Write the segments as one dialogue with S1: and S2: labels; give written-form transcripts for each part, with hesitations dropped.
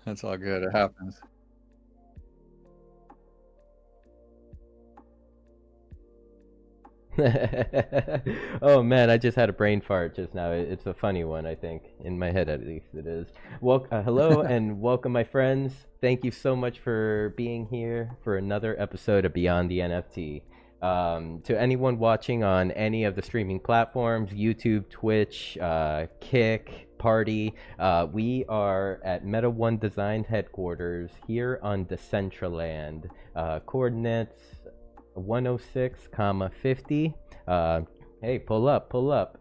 S1: That's all good. It happens.
S2: Oh man, I just had a brain fart just now. It's a funny one, I think, in my head at least it is. Well, hello and welcome, my friends. Thank you so much for being here for another episode of Beyond the NFT. To anyone watching on any of the streaming platforms, YouTube, Twitch, Kick, Party, we are at Meta One Design headquarters here on Decentraland. Coordinates 106 comma 50. Hey, pull up, pull up.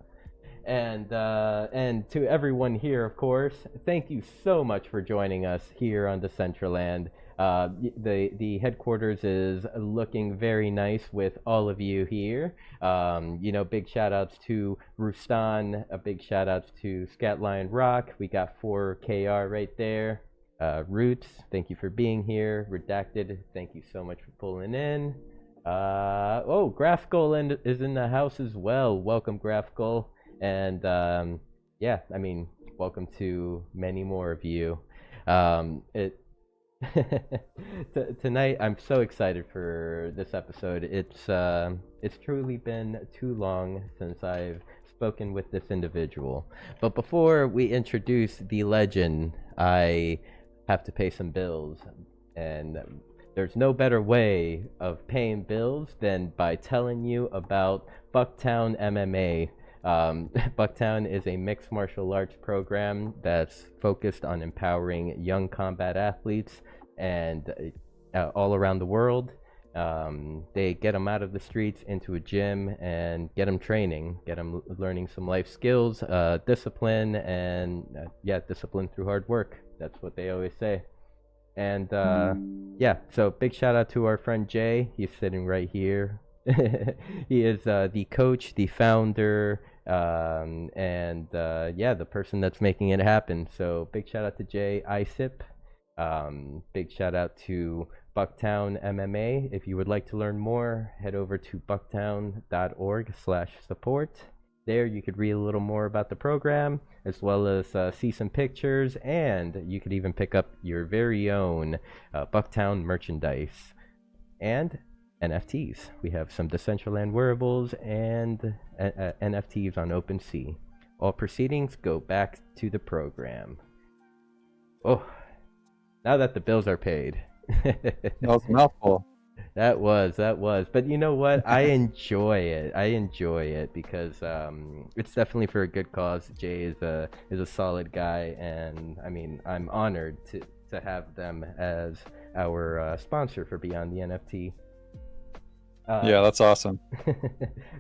S2: And to everyone here, of course, thank you so much for joining us here on Decentraland. The headquarters is looking very nice with all of you here. Big shout outs to Rustan, a big shout outs to Scatlion Rock. We got 4KR right there. Roots, thank you for being here. Redacted, thank you so much for pulling in. Graphical is in the house as well. Welcome, Graphical. And welcome to many more of you. Tonight, I'm so excited for this episode. It's truly been too long since I've spoken with this individual. But before we introduce the legend, I have to pay some bills, and there's no better way of paying bills than by telling you about Bucktown MMA. Bucktown is a mixed martial arts program that's focused on empowering young combat athletes and all around the world. They get them out of the streets into a gym and get them training, get them learning some life skills, discipline, and discipline through hard work. That's what they always say. And so big shout out to our friend Jay. He's sitting right here. He is the coach, the founder, the person that's making it happen. So big shout out to Jay ISIP. Big shout out to Bucktown MMA. If you would like to learn more, head over to bucktown.org/support. There you could read a little more about the program, as well as see some pictures, and you could even pick up your very own Bucktown merchandise and NFTs. We have some Decentraland wearables and NFTs on OpenSea. All proceedings go back to the program. Oh, now that the bills are paid.
S1: That was a mouthful.
S2: That was. But you know what? I enjoy it because it's definitely for a good cause. Jay is a solid guy, and I mean, I'm honored to have them as our sponsor for Beyond the NFT.
S1: Yeah, that's awesome.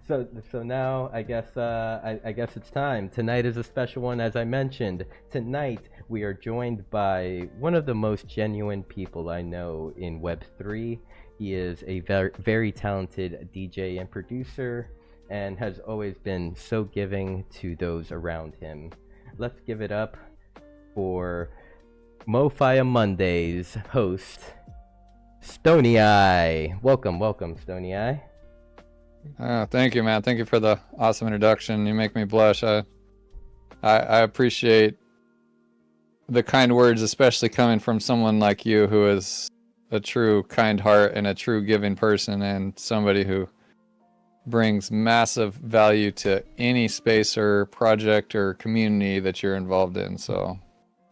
S2: So now I guess it's time. Tonight is a special one, as I mentioned. Tonight we are joined by one of the most genuine people I know in Web3. He is a very, very talented DJ and producer, and has always been so giving to those around him. Let's give it up for MoFi Monday's host, StoneyEye. Welcome, StoneyEye.
S1: Thank you, man. Thank you for the awesome introduction. You make me blush. I appreciate the kind words, especially coming from someone like you, who is a true kind heart and a true giving person, and somebody who brings massive value to any space or project or community that you're involved in. So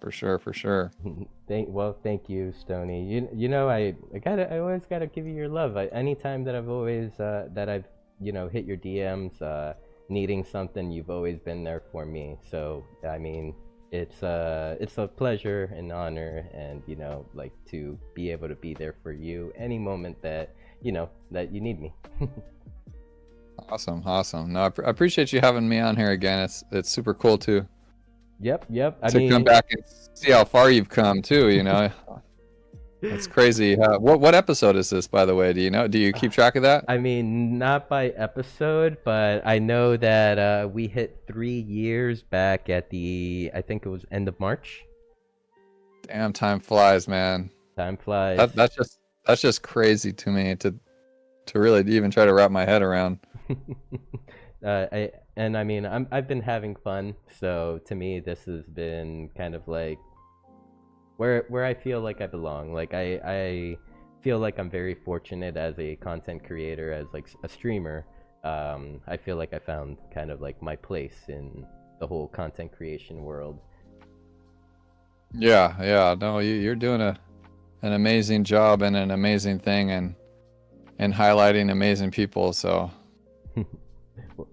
S1: for sure.
S2: Thank you, Stoney. You know, I always gotta give you your love. Anytime that I've hit your DMs needing something, you've always been there for me. So I mean, it's a pleasure and honor, and to be able to be there for you any moment that you need me.
S1: Awesome. No, I appreciate you having me on here again. It's super cool to come back and see how far you've come too. That's crazy. What episode is this, by the way? Do you know? Do you keep track of that?
S2: I mean, not by episode, but I know that we hit 3 years back at I think it was end of March.
S1: Damn, time flies, man.
S2: Time flies.
S1: That's just crazy to me to really even try to wrap my head around.
S2: I've been having fun, so to me this has been kind of like where I feel like I belong. Like I feel like I'm very fortunate as a content creator, as like a streamer. I feel like I found kind of like my place in the whole content creation world.
S1: Yeah. No, you're doing an amazing job and an amazing thing, and highlighting amazing people. So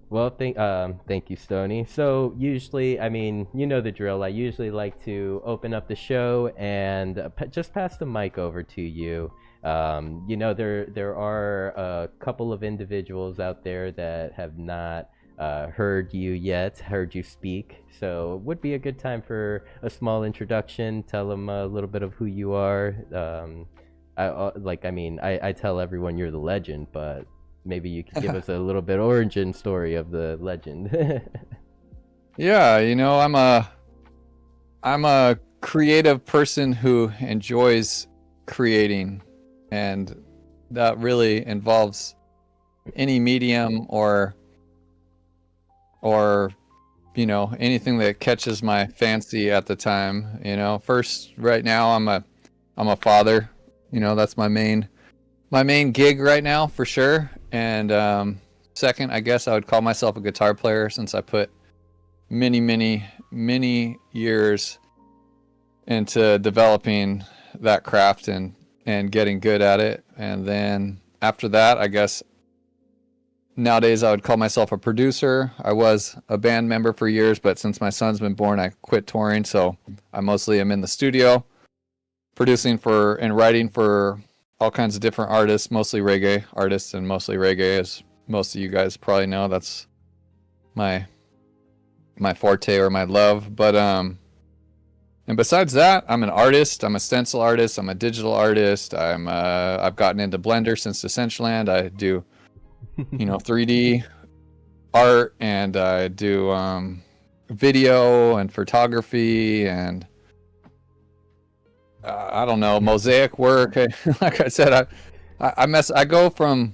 S2: Well, thank you, Stony. So usually, I mean, you know the drill. I usually like to open up the show and just pass the mic over to you. You know, there are a couple of individuals out there that have not heard you yet, heard you speak. So it would be a good time for a small introduction. Tell them a little bit of who you are. I tell everyone you're the legend, but maybe you could give us a little bit origin story of the legend.
S1: yeah, you know, I'm a creative person who enjoys creating, and that really involves any medium or you know, anything that catches my fancy at the time. You know, first, right now I'm a father. You know, that's my main gig right now for sure. And second, I guess I would call myself a guitar player, since I put many years into developing that craft and getting good at it. And then after that, I guess nowadays I would call myself a producer. I was a band member for years, but since my son's been born, I quit touring, so I mostly am in the studio producing for and writing for all kinds of different artists, mostly reggae artists, and mostly reggae, as most of you guys probably know. That's my forte, or my love. But and besides that, I'm an artist. I'm a stencil artist. I'm a digital artist. I've gotten into Blender since Decentraland. I do, you know, 3D art, and I do video and photography, and I don't know, mosaic work. Like I said, I go from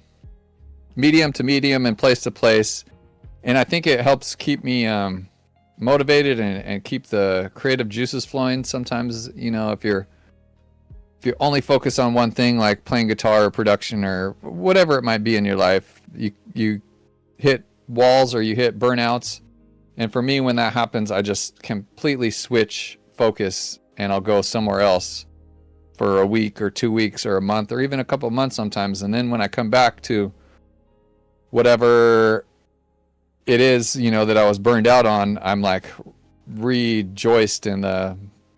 S1: medium to medium and place to place, and I think it helps keep me motivated and keep the creative juices flowing. Sometimes, you know, if you only focus on one thing, like playing guitar or production or whatever it might be in your life, you hit walls or you hit burnouts. And for me, when that happens, I just completely switch focus, and I'll go somewhere else for a week or 2 weeks or a month or even a couple of months sometimes. And then when I come back to whatever it is, you know, that I was burned out on, I'm like rejoiced in the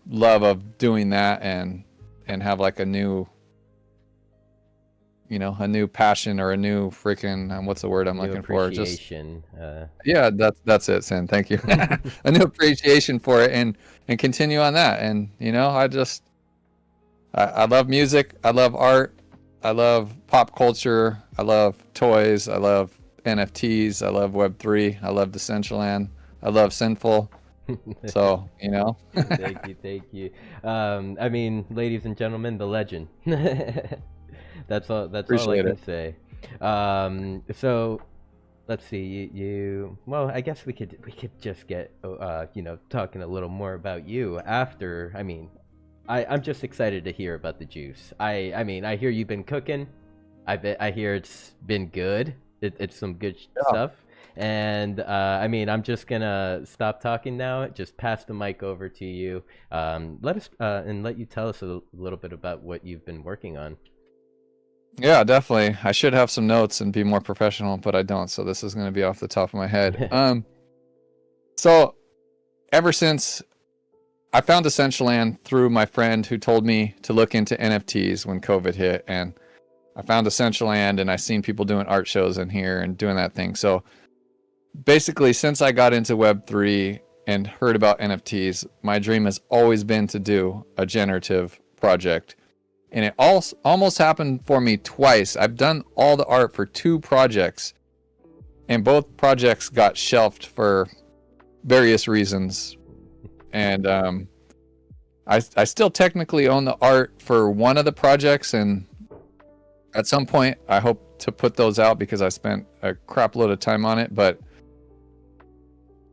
S1: love of doing that, and have like a new, you know, a new passion, or a new freaking, what's the word I'm looking for? Just yeah, that's it, Sin. Thank you. A new appreciation for it, and continue on that. And you know, I love music. I love art. I love pop culture. I love toys. I love NFTs. I love Web3. I love Decentraland. I love Sinful. So, you know.
S2: Thank you. I mean, ladies and gentlemen, the legend. That's all I can say. So let's see, you well, I guess we could just get you know, talking a little more about you after. I mean, I'm just excited to hear about the juice. I mean, I hear you've been cooking. I hear it's been good. It's some good stuff. And I mean, I'm just gonna stop talking now. Just pass the mic over to you. Let you tell us a little bit about what you've been working on.
S1: Yeah, definitely. I should have some notes and be more professional, but I don't. So this is going to be off the top of my head. So ever since I found Decentraland through my friend who told me to look into NFTs when COVID hit, and I found Decentraland, and I seen people doing art shows in here and doing that thing. So basically, since I got into Web3 and heard about NFTs, my dream has always been to do a generative project. And it almost happened for me twice. I've done all the art for 2 projects, and both projects got shelved for various reasons. And I still technically own the art for one of the projects, and at some point I hope to put those out because I spent a crap load of time on it. But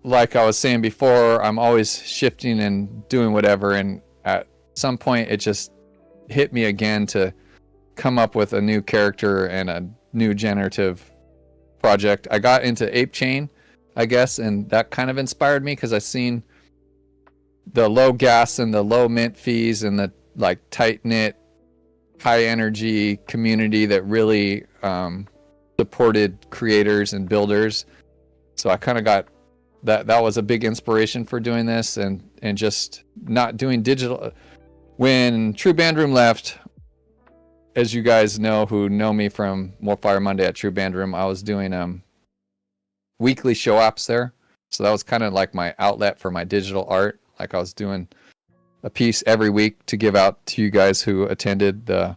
S1: like I was saying before, I'm always shifting and doing whatever, and at some point it just hit me again to come up with a new character and a new generative project. I got into Ape Chain, I guess, and that kind of inspired me because I seen the low gas and the low mint fees and the like tight knit, high energy community that really supported creators and builders. So I kind of got that was a big inspiration for doing this, and just not doing digital. When True Band Room left, as you guys know who know me from Wolfire Monday at True Band Room, I was doing weekly show apps there. So that was kind of like my outlet for my digital art. Like I was doing a piece every week to give out to you guys who attended the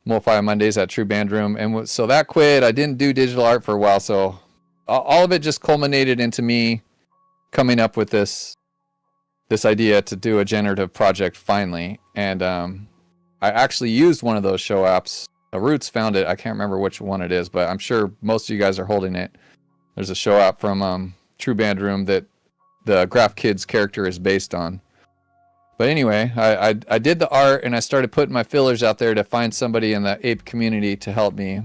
S1: Wolfire Mondays at True Band Room. And so that quit. I didn't do digital art for a while. So all of it just culminated into me coming up with this idea to do a generative project finally. And I actually used one of those show apps. Roots found it. I can't remember which one it is, but I'm sure most of you guys are holding it. There's a show app from True Band Room that the Graph Kids character is based on. But anyway, I did the art, and I started putting my fillers out there to find somebody in the ape community to help me.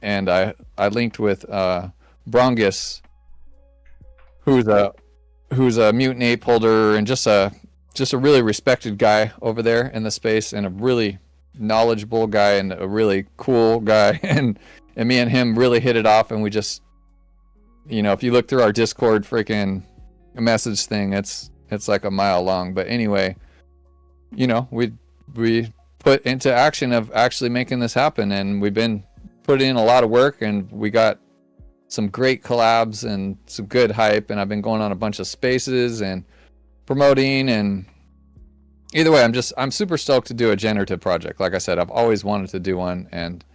S1: And I linked with Brongus, who's a mutant ape holder and just a really respected guy over there in the space, and a really knowledgeable guy and a really cool guy. And me and him really hit it off, and we just, if you look through our Discord freaking message thing, it's like a mile long. But anyway, we put into action of actually making this happen, and we've been putting in a lot of work, and we got some great collabs and some good hype, and I've been going on a bunch of spaces and promoting. And either way, I'm super stoked to do a generative project. Like I said, I've always wanted to do one, and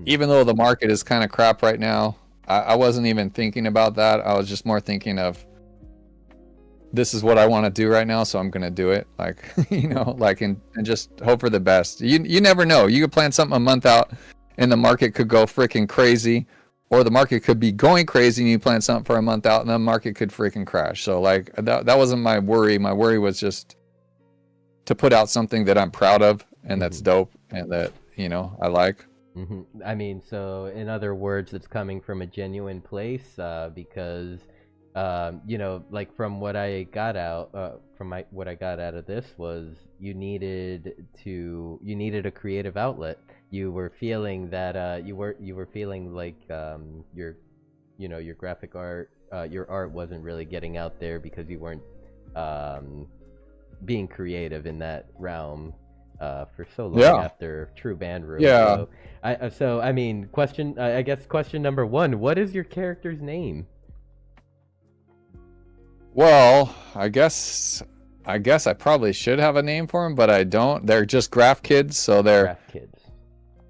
S1: even though the market is kind of crap right now, I wasn't even thinking about that. I was just more thinking of, this is what I want to do right now, so I'm gonna do it. Like, and just hope for the best. You never know. You could plan something a month out, and the market could go freaking crazy, or the market could be going crazy, and you plan something for a month out, and the market could freaking crash. So like that wasn't my worry. My worry was just to put out something that I'm proud of, and that's dope, and that I like.
S2: I mean, so in other words, it's coming from a genuine place, because like from what I got out what I got out of this was you needed a creative outlet. You were feeling that you were feeling like your graphic art, your art wasn't really getting out there because you weren't being creative in that realm for so long after True Band Room.
S1: Yeah.
S2: So I mean, question number one: what is your character's name?
S1: Well, I guess I probably should have a name for them, but I don't. They're just Graph Kids, so they're
S2: Graph Kids.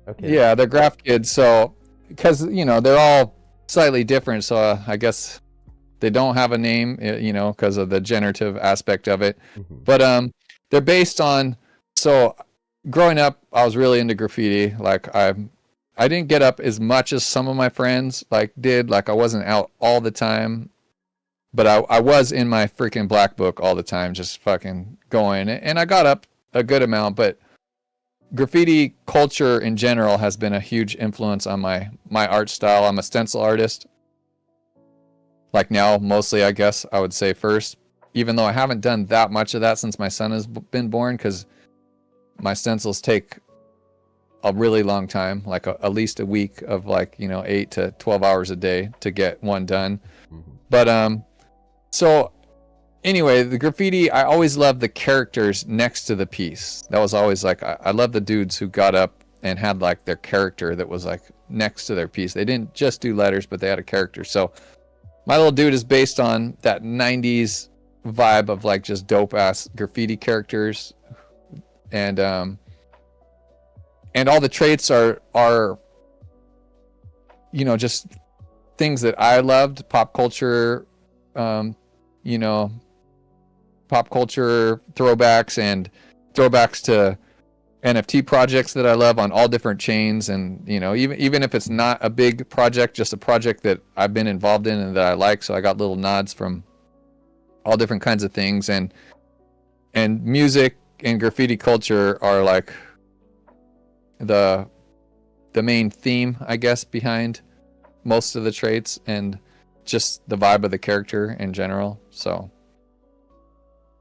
S2: Okay.
S1: Yeah, they're Graph Kids. So because they're all slightly different, so I guess they don't have a name, because of the generative aspect of it. But they're based on. So growing up, I was really into graffiti. Like I didn't get up as much as some of my friends did. Like I wasn't out all the time. But I was in my freaking black book all the time, just fucking going. And I got up a good amount, but graffiti culture in general has been a huge influence on my art style. I'm a stencil artist. Like now, mostly, I guess I would say first. Even though I haven't done that much of that since my son has been born, because my stencils take a really long time, like at least a week of 8 to 12 hours a day to get one done. But so anyway, the graffiti, I always loved the characters next to the piece. That was always I love the dudes who got up and had their character that was next to their piece. They didn't just do letters, but they had a character. So my little dude is based on that 90s vibe of just dope ass graffiti characters. And all the traits are just things that I loved, pop culture, pop culture throwbacks and throwbacks to NFT projects that I love on all different chains. And even if it's not a big project, just a project that I've been involved in and that I like. So I got little nods from all different kinds of things. And and music and graffiti culture are like the main theme, I guess, behind most of the traits and just the vibe of the character in general. So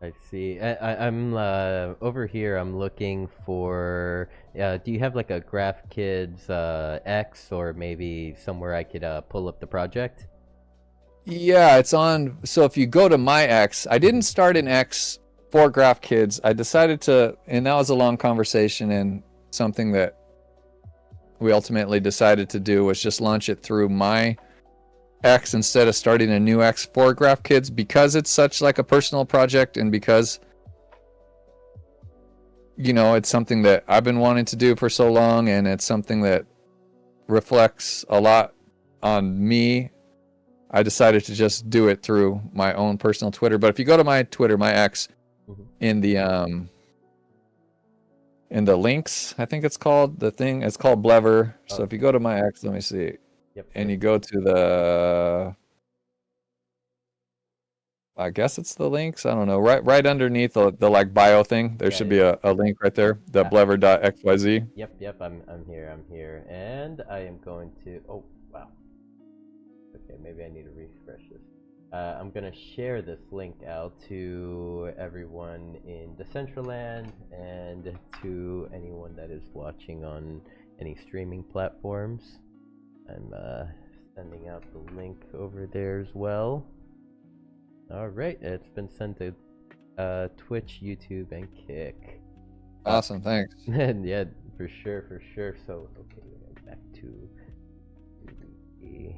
S2: I see. I'm over here. I'm looking for. Do you have like a Graph Kids X, or maybe somewhere I could pull up the project?
S1: yeah, it's on. So if you go to my X, I didn't start an X for Graph Kids. I decided to, and that was a long conversation, and something that we ultimately decided to do was just launch it through my X instead of starting a new X for Graph Kids, because it's such like a personal project, and because it's something that I've been wanting to do for so long, and it's something that reflects a lot on me. I decided to just do it through my own personal Twitter. But if you go to my Twitter, my X, in the links, I think it's called it's called Blever. So if you go to my X, let me see.
S2: Yep.
S1: And you go to the, I guess it's the links. I don't know. Right underneath the like bio thing, there should be a link right there. The blever.xyz.
S2: Yep. I'm here, and I am going to. Oh wow. Okay, maybe I need to refresh this. I'm gonna share this link out to everyone in Decentraland and to anyone that is watching on any streaming platforms. I'm sending out the link over there as well. Alright, it's been sent to Twitch, YouTube, and Kick.
S1: Awesome, thanks.
S2: Yeah, for sure. So, okay, we're back to the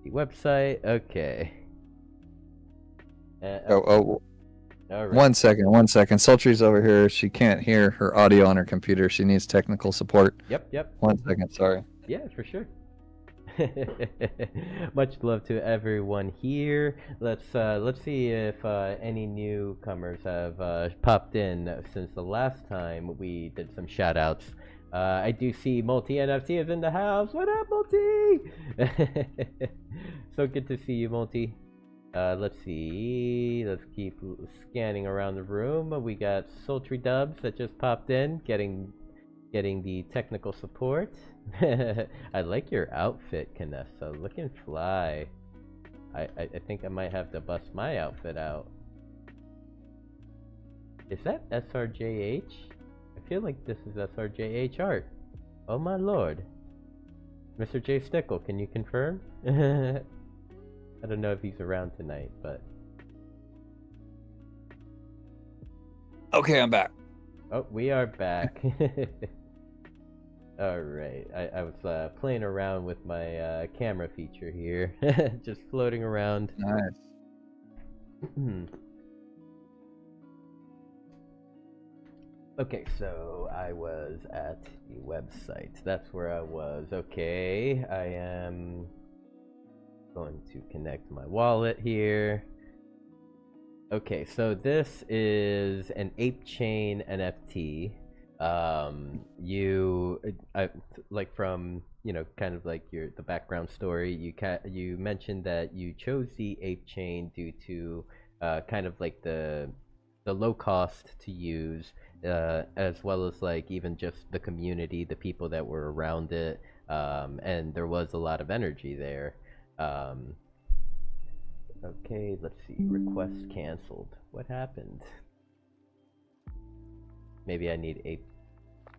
S2: website. Okay.
S1: All right. One second. Sultry's over here. She can't hear her audio on her computer. She needs technical support.
S2: Yep.
S1: 1 second, sorry.
S2: Yeah, for sure. Much love to everyone here. Let's see if any newcomers have popped in since the last time we did some shout outs. I do see Multi NFT is in the house. What up, Multi? So good to see you, Multi. Let's see. Let's keep scanning around the room. We got Sultry Dubs that just popped in, getting the technical support. I like your outfit, Canessa. Looking fly. I think I might have to bust my outfit out. Is that SRJH? I feel like this is SRJH art. Oh my lord. Mr. J Stickle, can you confirm? I don't know if he's around tonight, but...
S1: Okay, I'm back.
S2: Oh, we are back. Alright, I was playing around with my camera feature here. Just floating around.
S1: Nice.
S2: Okay, so I was at the website. That's where I was. Okay, I am going to connect my wallet here. Okay, so this is an ape chain NFT. Like from kind of like the background story. You mentioned that you chose the ape chain due to kind of like the low cost to use, as well as like even just the community, the people that were around it, and there was a lot of energy there. Okay, let's see. Request canceled. What happened? Maybe I need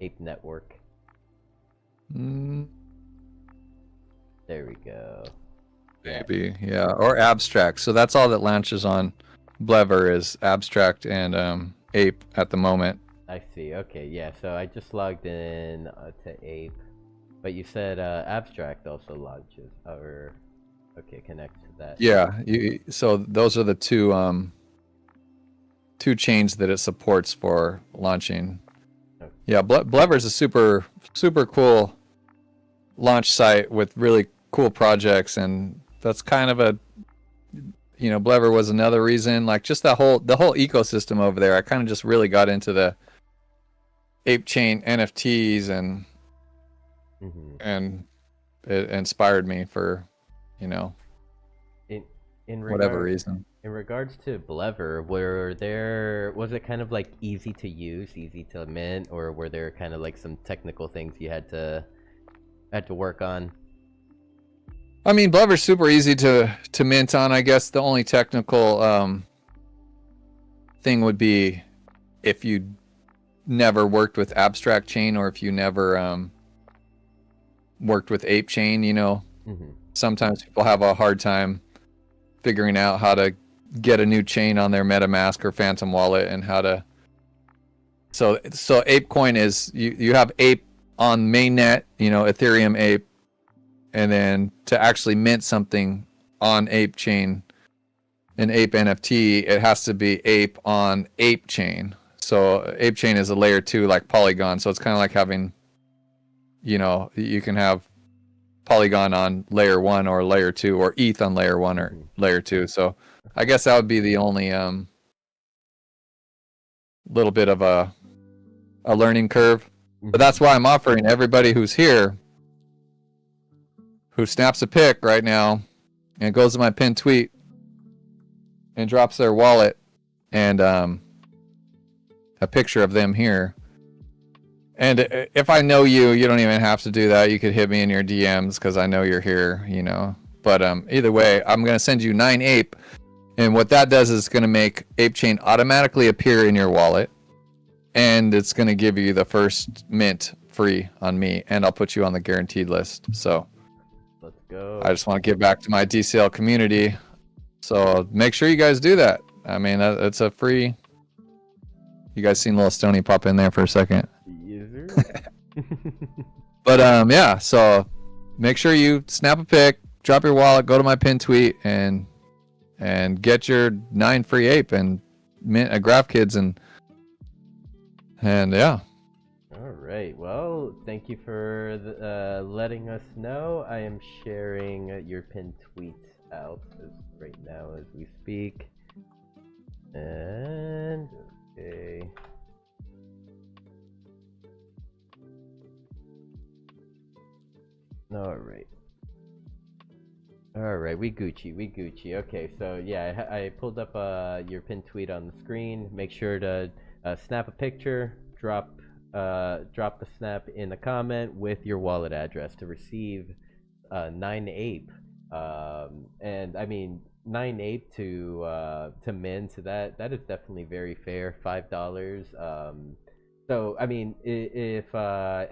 S2: ape network. There we go.
S1: Maybe, yeah. Or abstract. So that's all that launches on Blever is abstract and ape at the moment.
S2: I see. Okay, yeah. So I just logged in to ape, but you said abstract also launches, or okay, connects to that.
S1: Yeah. So those are the two chains that it supports for launching. Okay. Yeah, Blever is a super cool launch site with really cool projects, and that's kind of a Blever was another reason, like just the whole ecosystem over there. I kind of just really got into the ape chain NFTs, and it inspired me for whatever reason.
S2: In regards to Blever, was it kind of like easy to use, easy to mint, or were there kind of like some technical things you had to work on?
S1: I mean, Blever's super easy to mint on. I guess the only technical thing would be if you never worked with abstract chain, or if you never worked with ape chain. You know, sometimes people have a hard time figuring out how to get a new chain on their MetaMask or Phantom wallet, and how to. So ApeCoin is you have ape on mainnet, you know, Ethereum ape, and then to actually mint something on ape chain, an ape NFT, it has to be ape on ape chain. So ape chain is a layer 2 like Polygon. So it's kind of like having, you know, you can have Polygon on layer 1 or layer 2, or ETH on layer 1 or layer 2. So I guess that would be the only little bit of a learning curve. But that's why I'm offering everybody who's here, who snaps a pic right now and goes to my pinned tweet and drops their wallet and a picture of them here. And if I know you, you don't even have to do that. You could hit me in your DMs because I know you're here, you know. But either way, I'm going to send you 9 ape. And what that does is going to make ape chain automatically appear in your wallet. And it's going to give you the first mint free on me. And I'll put you on the guaranteed list. So
S2: let's go.
S1: I just want to give back to my DCL community. So make sure you guys do that. I mean, it's a free. You guys seen little Stoney pop in there for a second. But yeah, so make sure you snap a pic, drop your wallet, go to my pinned tweet, and get your 9 free ape and mint a Graph Kids and yeah.
S2: All right. Well, thank you for letting us know. I am sharing your pinned tweet out right now as we speak. And okay. All right, we Gucci. Okay, so yeah, I pulled up your pinned tweet on the screen. Make sure to snap a picture, drop the snap in the comment with your wallet address to receive 9 ape. And I mean 9 ape to mint, so that is definitely very fair. $5. So I mean, if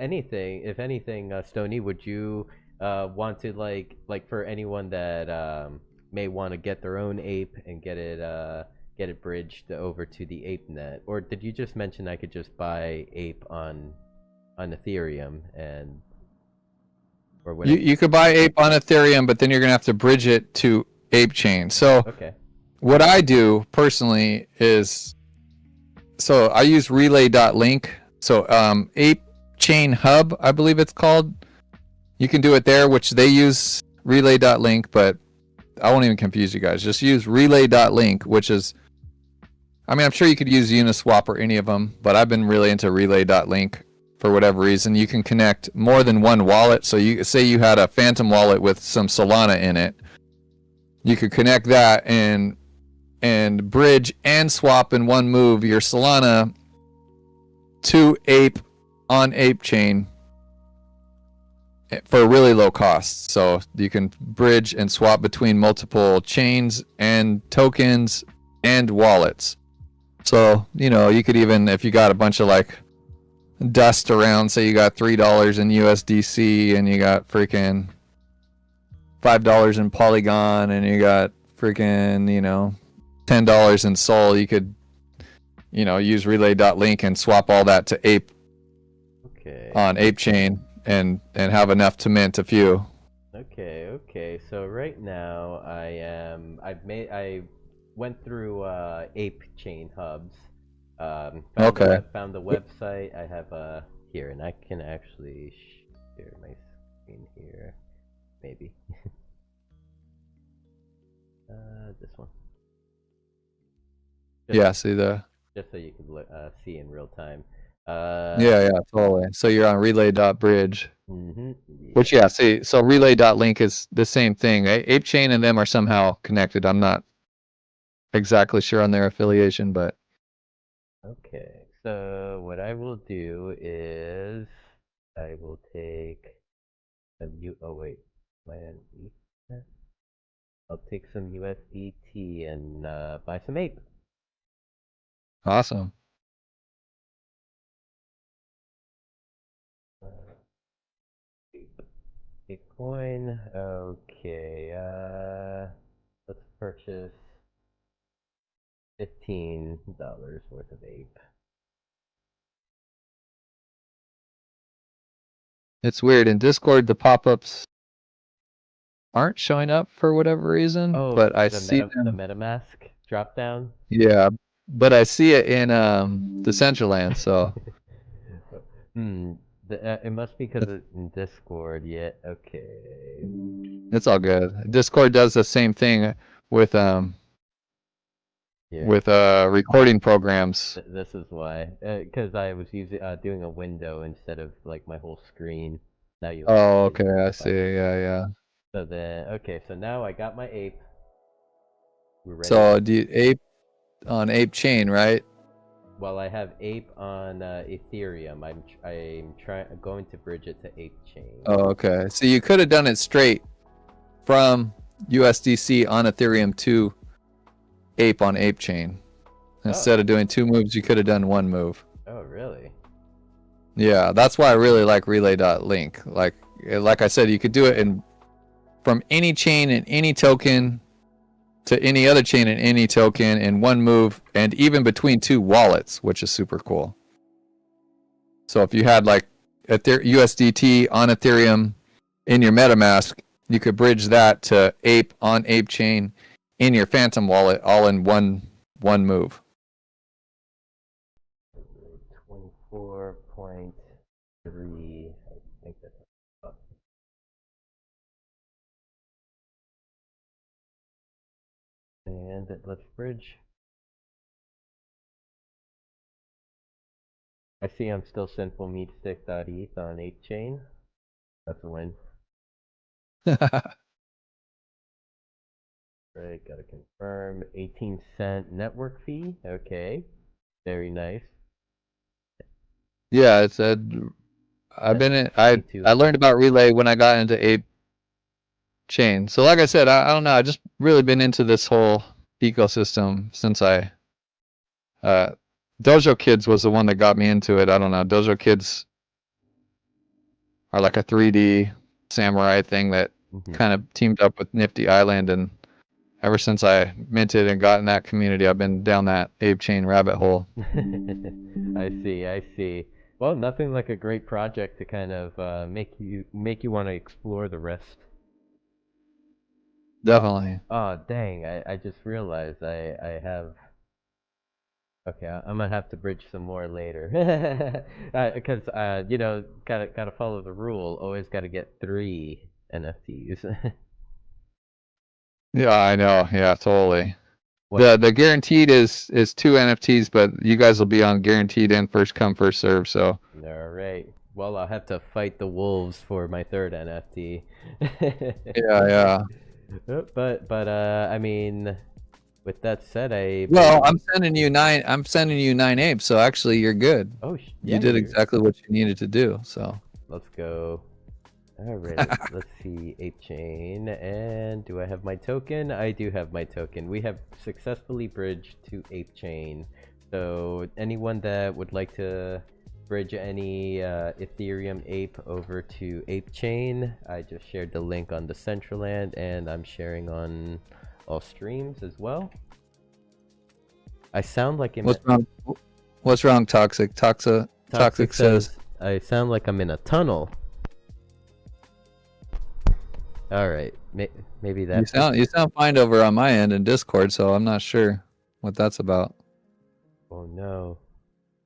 S2: anything, Stoney, would you want to like for anyone that may want to get their own ape and get it bridged over to the ApeNet, or did you just mention I could just buy ape on Ethereum and or what?
S1: You could buy ape on Ethereum, but then you're gonna have to bridge it to ape chain. So
S2: okay.
S1: What I do personally is, so I use relay.link. So ape chain hub, I believe it's called. You can do it there, which they use relay.link, but I won't even confuse you guys. Just use relay.link, which is, I mean, I'm sure you could use Uniswap or any of them, but I've been really into relay.link for whatever reason. You can connect more than one wallet. So you say you had a Phantom wallet with some Solana in it. You could connect that and bridge and swap in one move your Solana to ape on ape chain for really low cost. So you can bridge and swap between multiple chains and tokens and wallets. So, you know, you could even, if you got a bunch of like dust around, say you got $3 in USDC and you got freaking $5 in Polygon and you got freaking, you know, $10 in Sol, you could, you know, use relay.link and swap all that to ape on ape chain and have enough to mint a few.
S2: Okay. So right now I went through ape chain hubs. Found the website. I have here, and I can actually share my screen here, maybe. This one.
S1: Just
S2: so you can see in real time.
S1: Yeah, totally. So you're on relay.bridge.
S2: Yeah.
S1: Which, yeah, see, so relay.link is the same thing. Ape chain and them are somehow connected. I'm not exactly sure on their affiliation, but
S2: Okay, so what I will do is I will take some oh wait, my I'll take some USDT and buy some ape.
S1: awesome.
S2: Bitcoin. Okay. Let's purchase $15 worth of ape.
S1: It's weird. In Discord, the pop-ups aren't showing up for whatever reason,
S2: Oh,
S1: but I
S2: the
S1: see
S2: the
S1: them.
S2: MetaMask drop down.
S1: Yeah, but I see it in Decentraland, so
S2: Hmm. It must be because it's in Discord. Yeah. Okay.
S1: it's all good. Discord does the same thing with
S2: Here.
S1: recording programs.
S2: This is why. Because I was using doing a window instead of like my whole screen. Now you'll see
S1: Oh,
S2: it
S1: okay, I
S2: if I
S1: see. Yeah, yeah.
S2: So then, okay, so now I got my ape. We're ready.
S1: So do you, ape on ape chain, right?
S2: Well, I have ape on Ethereum. I'm going to bridge it to ape chain.
S1: Oh, okay. So you could have done it straight from USDC on Ethereum to ape on ape chain. Instead of doing two moves, you could have done one move.
S2: Oh, really?
S1: Yeah, that's why I really like relay.link. Like I said, you could do it in from any chain and any token to any other chain and any token in one move, and even between two wallets, which is super cool. So if you had like USDT on Ethereum in your MetaMask, you could bridge that to ape on ape chain in your Phantom wallet, all in one move.
S2: 24.3. I think that's up. And let's bridge. I see I'm still SinfulMeatStick.eth on 8 chain. That's a win. Right, gotta confirm. 18-cent network fee. Okay. Very nice.
S1: Yeah, it's a. I've been in. I learned about relay when I got into ape chain. So like I said, I don't know. I just really been into this whole ecosystem since uh, Dojo Kids was the one that got me into it. I don't know. Dojo Kids are like a 3D samurai thing that kind of teamed up with Nifty Island, and ever since I minted and got in that community, I've been down that ape chain rabbit hole.
S2: I see, I see. Well, nothing like a great project to kind of make you want to explore the rest.
S1: Definitely.
S2: Oh, dang! I just realized I have. Okay, I'm gonna have to bridge some more later, because you know, gotta follow the rule. Always gotta get 3 NFTs.
S1: Yeah, I know. Yeah, totally.
S2: What?
S1: The guaranteed is 2 NFTs, but you guys will be on guaranteed and first come first serve. So
S2: All right. Well, I'll have to fight the wolves for my 3rd NFT.
S1: yeah, yeah.
S2: But I mean, with that said, I
S1: Well,
S2: believe.
S1: I'm sending you 9 apes. So actually, you're good.
S2: Oh,
S1: You
S2: yeah,
S1: did
S2: you're.
S1: exactly what you needed to do. So
S2: Let's go. All right. Let's see, ape chain, and do I have my token? I do have my token. We have successfully bridged to ape chain. So anyone that would like to bridge any Ethereum ape over to ape chain, I just shared the link on Decentraland, and I'm sharing on all streams as well. I sound like
S1: what's wrong? What's wrong, Toxic? Toxic says
S2: I sound like I'm in a tunnel. All right, maybe that's
S1: you sound fine over on my end in Discord. So I'm not sure what that's about.
S2: Oh no.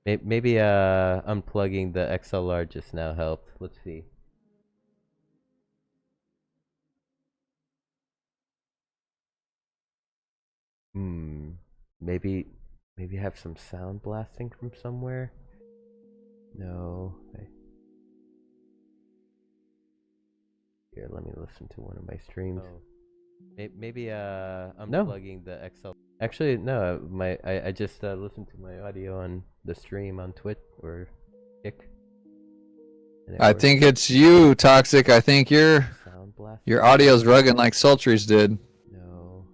S2: Maybe unplugging the XLR just now helped. Let's see. Hmm. Maybe maybe have some sound blasting from somewhere. No. Here, let me listen to one of my streams. Oh. Maybe unplugging the XLR. Actually, no. I just listened to my audio on the stream on Twitch or Kick.
S1: I think it's you, Toxic. I think your
S2: Sound blast.
S1: audio's rugging like Sultry's did.
S2: No.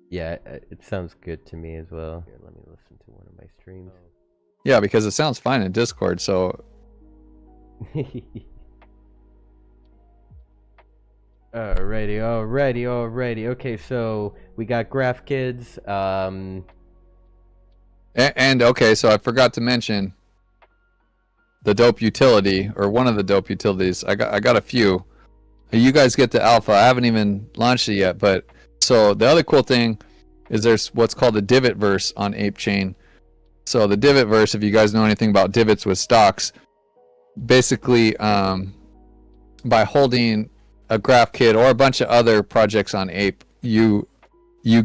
S2: Yeah, it sounds good to me as well. Here, let me listen to one of my streams.
S1: Yeah, because it sounds fine in Discord, so...
S2: Alrighty. Okay, so we got Graph Kids.
S1: And okay, so I forgot to mention the dope utility, or one of the dope utilities. I got a few. You guys get the alpha. I haven't even launched it yet, but so the other cool thing is there's what's called a divot verse on Ape Chain. So the divot verse, if you guys know anything about divots with stocks, basically by holding a Graph Kid or a bunch of other projects on Ape, you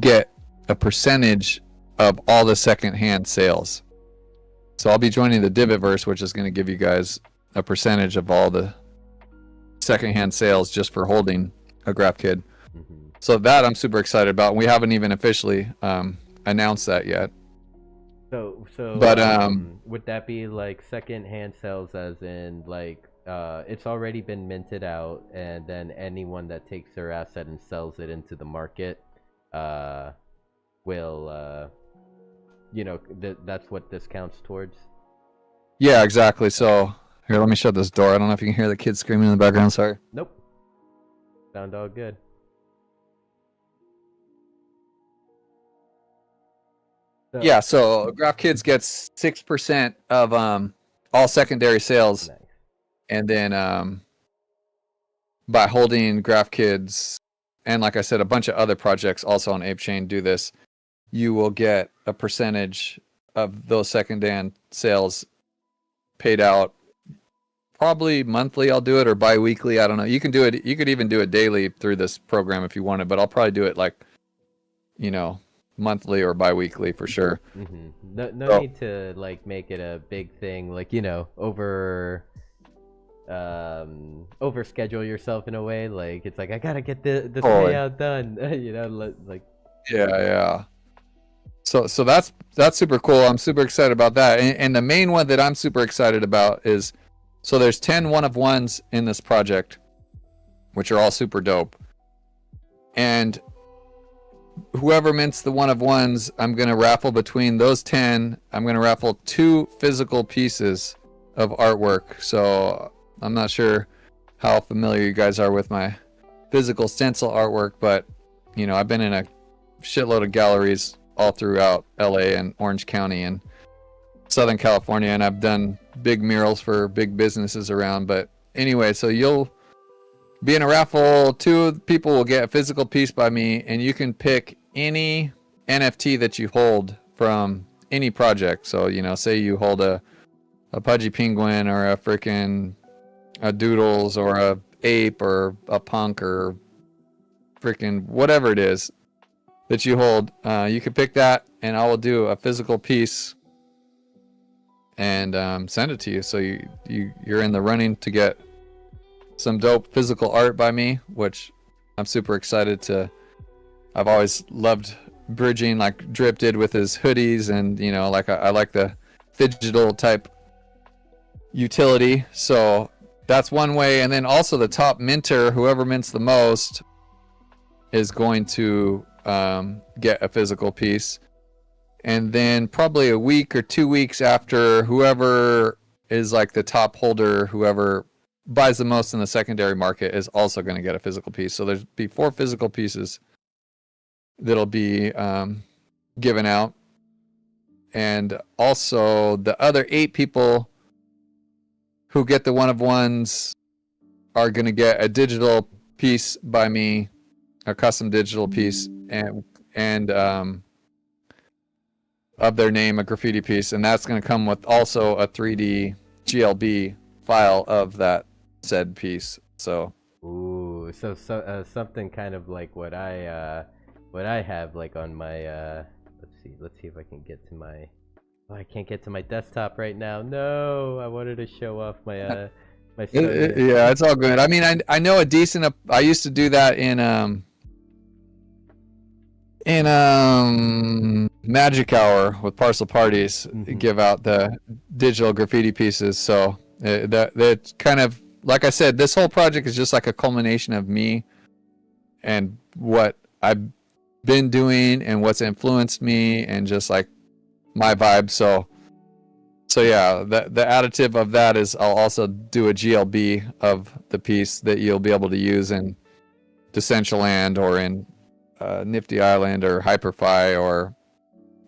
S1: get a percentage of all the secondhand sales. So I'll be joining the Divotverse, which is going to give you guys a percentage of all the secondhand sales just for holding a Graph Kid.
S2: Mm-hmm.
S1: So that I'm super excited about. We haven't even officially announced that yet.
S2: So
S1: but
S2: would that be like secondhand sales, as in like it's already been minted out, and then anyone that takes their asset and sells it into the market will that's what this counts towards?
S1: Yeah, exactly. So here, let me shut this door. I don't know if you can hear the kids screaming in the background. Sorry.
S2: Nope. Sound all good.
S1: Yeah, so Graph Kids gets 6% of all secondary sales.
S2: Nice.
S1: And then by holding Graph Kids, and like I said, a bunch of other projects also on Ape Chain do this, you will get a percentage of those secondhand sales paid out. Probably monthly I'll do it, or bi-weekly, I don't know. You can do it, you could even do it daily through this program if you wanted, but I'll probably do it like, monthly or bi-weekly for sure.
S2: Mm-hmm. No need to like make it a big thing, like over schedule yourself in a way. Like it's like I gotta get this payout done. Like
S1: yeah. So that's super cool. I'm super excited about that. And the main one that I'm super excited about is, so there's 10 one-of-ones in this project, which are all super dope. And whoever mints the one-of-ones, I'm going to raffle between those 10. I'm going to raffle 2 physical pieces of artwork. So I'm not sure how familiar you guys are with my physical stencil artwork, but I've been in a shitload of galleries all throughout LA and Orange County and Southern California, and I've done big murals for big businesses around. But anyway, so you'll be in a raffle. 2 people will get a physical piece by me, and you can pick any NFT that you hold from any project. So say you hold a Pudgy Penguin, or a Doodles, or a Ape, or a Punk, or freaking whatever it is that you hold. You can pick that, and I will do a physical piece and send it to you. So you're in the running to get some dope physical art by me, which I'm super excited to. I've always loved bridging, like Drip did with his hoodies, and like I like the digital type utility. So that's one way. And then also the top minter, whoever mints the most, is going to get a physical piece. And then probably a week or 2 weeks after, whoever is like the top holder, whoever buys the most in the secondary market, is also going to get a physical piece. So there's be 4 physical pieces that'll be given out. And also the other 8 people who get the one-of-ones are going to get a digital piece by me, a custom digital piece, and of their name, a graffiti piece, and that's going to come with also a 3D GLB file of that said piece. So
S2: something kind of like what I have like on my let's see if I can get to my I can't get to my desktop right now. No, I wanted to show off my my
S1: yeah, it's all good. I mean, I know a decent I used to do that in in Magic Hour with Parcel Parties, give out the digital graffiti pieces. So that's kind of, like I said, this whole project is just like a culmination of me and what I've been doing and what's influenced me and just like my vibe. So yeah, the additive of that is I'll also do a GLB of the piece that you'll be able to use in Decentraland or in Nifty Island or Hyperfi or,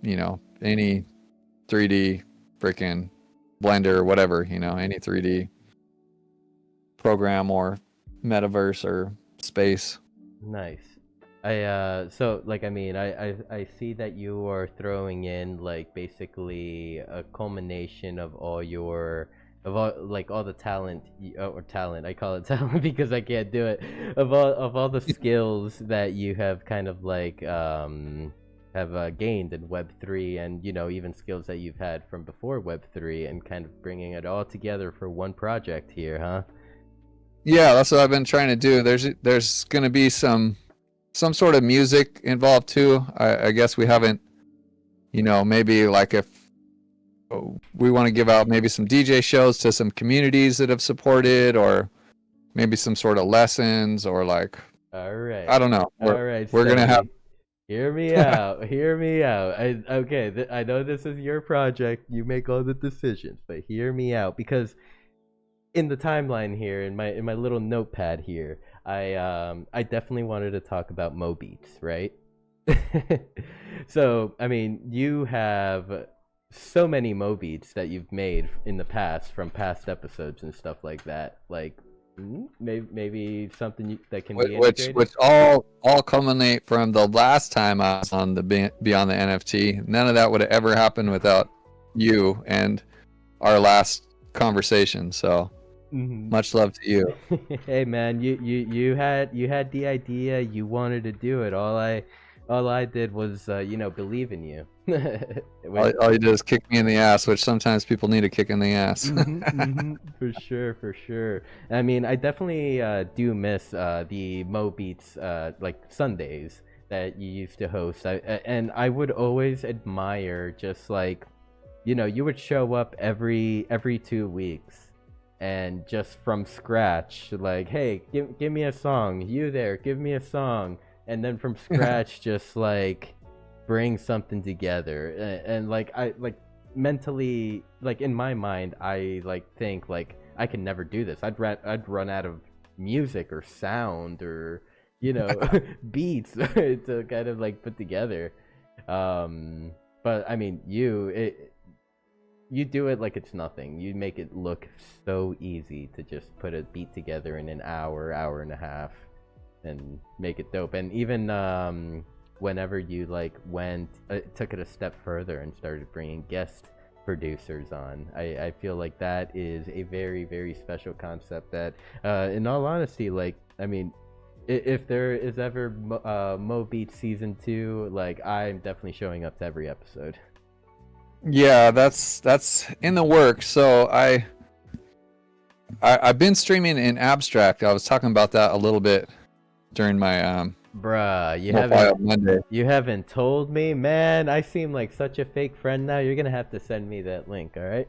S1: you know, any 3D freaking Blender or whatever, you know, any 3D program or metaverse or space.
S2: Nice. So like, I mean, I see that you are throwing in like basically a culmination of all your all the talent or talent. I call it talent because I can't do it. Of all the skills that you have kind of like have gained in Web3, and you know, even skills that you've had from before Web3, and kind of bringing it all together for one project here, huh?
S1: Yeah, that's what I've been trying to do. There's going to be some sort of music involved too. I guess we haven't, you know, maybe like if we want to give out maybe some DJ shows to some communities that have supported, or maybe some sort of lessons, or like,
S2: All right.
S1: I don't know.
S2: We're
S1: gonna have.
S2: Hear me out. Hear me out. I know this is your project. You make all the decisions, but hear me out, because in the timeline here, in my little notepad here, I definitely wanted to talk about Mo Beats, right? So I mean, you have so many Mo Beats that you've made in the past from past episodes and stuff like that. Like, maybe something that can be integrated.
S1: Which all culminate from the last time I was on the Beyond the NFT. None of that would have ever happened without you and our last conversation. So much love to you.
S2: Hey man, you had the idea. You wanted to do it. All I did was you know, believe in you.
S1: All you did is kick me in the ass, which sometimes people need a kick in the ass.
S2: For sure. I mean, I definitely do miss the Mo Beats like Sundays that you used to host. And I would always admire just like, you know, you would show up every 2 weeks and just from scratch, like, hey, give me a song. You there, give me a song. And then from scratch, just like bring something together. And like, I like mentally, like in my mind, I like think like I can never do this. I'd run out of music or sound or, you know, beats to kind of like put together. But I mean, you do it like it's nothing. You make it look so easy to just put a beat together in an hour and a half and make it dope. And even whenever you like took it a step further and started bringing guest producers on, I feel like that is a very, very special concept that in all honesty, like, I mean, if there is ever Mo Beats season 2, like, I'm definitely showing up to every episode.
S1: Yeah, that's in the works. So I've been streaming in Abstract. I was talking about that a little bit during my
S2: Bruh,
S1: Monday.
S2: you haven't told me, man. I seem like such a fake friend now. You're gonna have to send me that link, all right?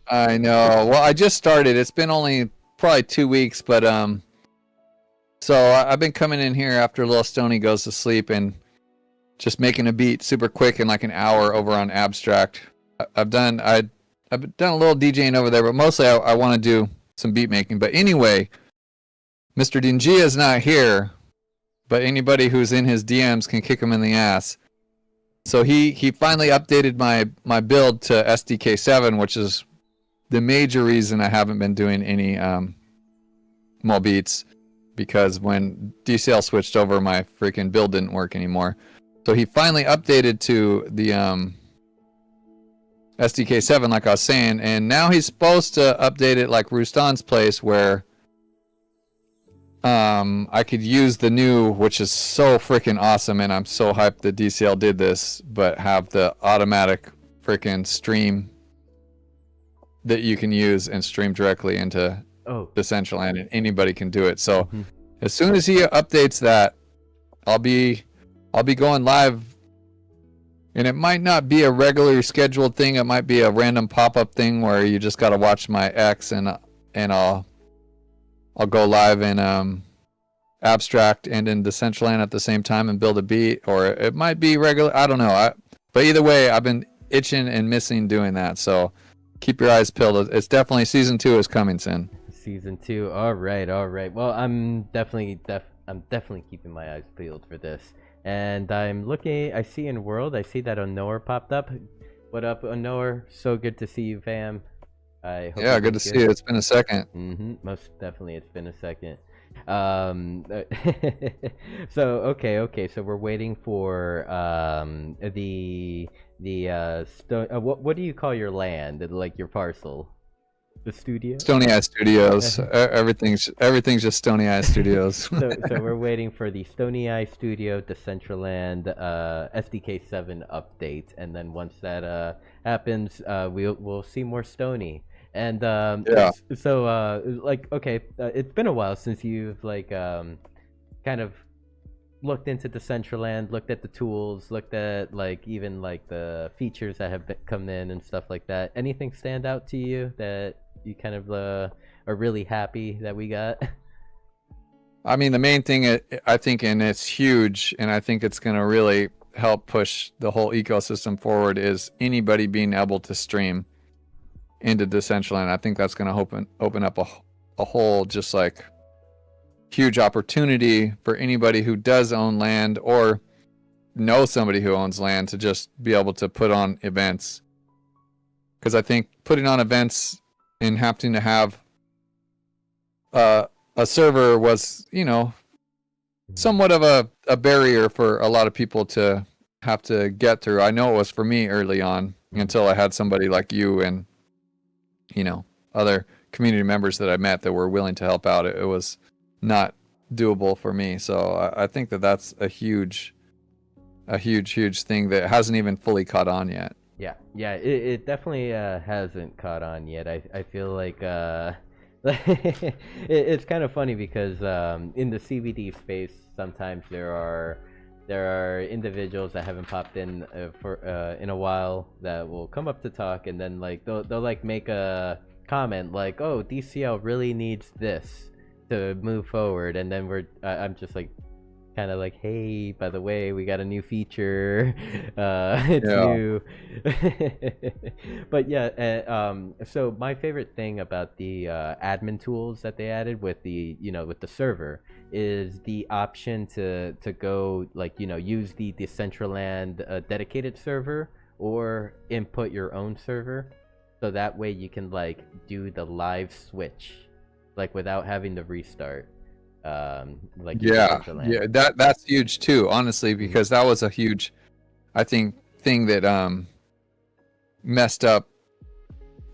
S1: I know. Well, I just started. It's been only probably 2 weeks, but so I've been coming in here after little Stoney goes to sleep and just making a beat super quick in like an hour over on Abstract. I've done a little DJing over there, but mostly I want to do some beat making. But anyway, Mr. Dingia is not here, but anybody who's in his DMs can kick him in the ass. So he finally updated my build to SDK 7, which is the major reason I haven't been doing any Mo Beats, because when DCL switched over, my freaking build didn't work anymore. So he finally updated to the SDK 7, like I was saying, and now he's supposed to update it like Rustan's place, where I could use the new, which is so freaking awesome, and I'm so hyped that DCL did this, but have the automatic freaking stream that you can use and stream directly into Decentraland, and anybody can do it. So as soon as he updates that, I'll be going live And it might not be a regularly scheduled thing. It might be a random pop-up thing where you just got to watch my X and I'll go live in Abstract and in Decentraland at the same time and build a beat, or it might be regular. I don't know. But either way, I've been itching and missing doing that. So keep your eyes peeled. It's definitely season 2 is coming soon.
S2: Season 2. All right. Well, I'm definitely keeping my eyes peeled for this. And I'm looking. I see in World. I see that Honor popped up. What up, Honor? So good to see you, fam. I hope
S1: Yeah, good to see you. It's been a second.
S2: Most definitely, it's been a second. So okay. So we're waiting for what do you call your land? Like your parcel? The studio?
S1: StoneyEye Studios. Everything's just StoneyEye Studios.
S2: So we're waiting for the StoneyEye Studio Decentraland SDK 7 update, and then once that happens, we'll see more Stony. And
S1: yeah.
S2: So like okay, it's been a while since you've like kind of looked into Decentraland, looked at the tools, looked at like even like the features that have come in and stuff like that. Anything stand out to you that you kind of are really happy that we got?
S1: I mean, the main thing I think, and it's huge, and I think it's going to really help push the whole ecosystem forward, is anybody being able to stream into Decentraland. I think that's going to open up a whole just like huge opportunity for anybody who does own land or know somebody who owns land to just be able to put on events. Because I think putting on events and having to have a server was, somewhat of a barrier for a lot of people to have to get through. I know it was for me early on until I had somebody like you and, other community members that I met that were willing to help out. It was not doable for me. So I think that's a huge thing that hasn't even fully caught on yet.
S2: Yeah, it definitely hasn't caught on yet. I feel like it's kind of funny because in the CBD space, sometimes there are individuals that haven't popped in in a while that will come up to talk, and then like they'll like make a comment like, "Oh, DCL really needs this to move forward," and then I'm just like, kind of like, hey, by the way, we got a new feature. It's new. But yeah, so my favorite thing about the admin tools that they added with the with the server is the option to go like use the Decentraland dedicated server or input your own server, so that way you can like do the live switch like without having to restart. Like
S1: that's huge too, honestly, because that was a huge, I think, thing that messed up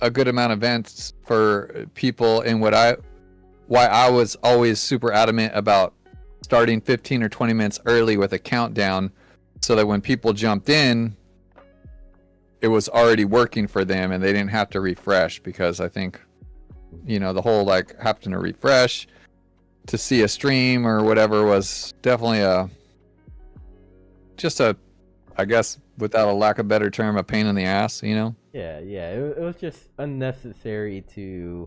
S1: a good amount of events for people, and why I was always super adamant about starting 15 or 20 minutes early with a countdown, so that when people jumped in, it was already working for them and they didn't have to refresh. Because I think the whole like having to refresh to see a stream or whatever was definitely I guess without a lack of better term, a pain in the ass,
S2: Yeah, it was just unnecessary to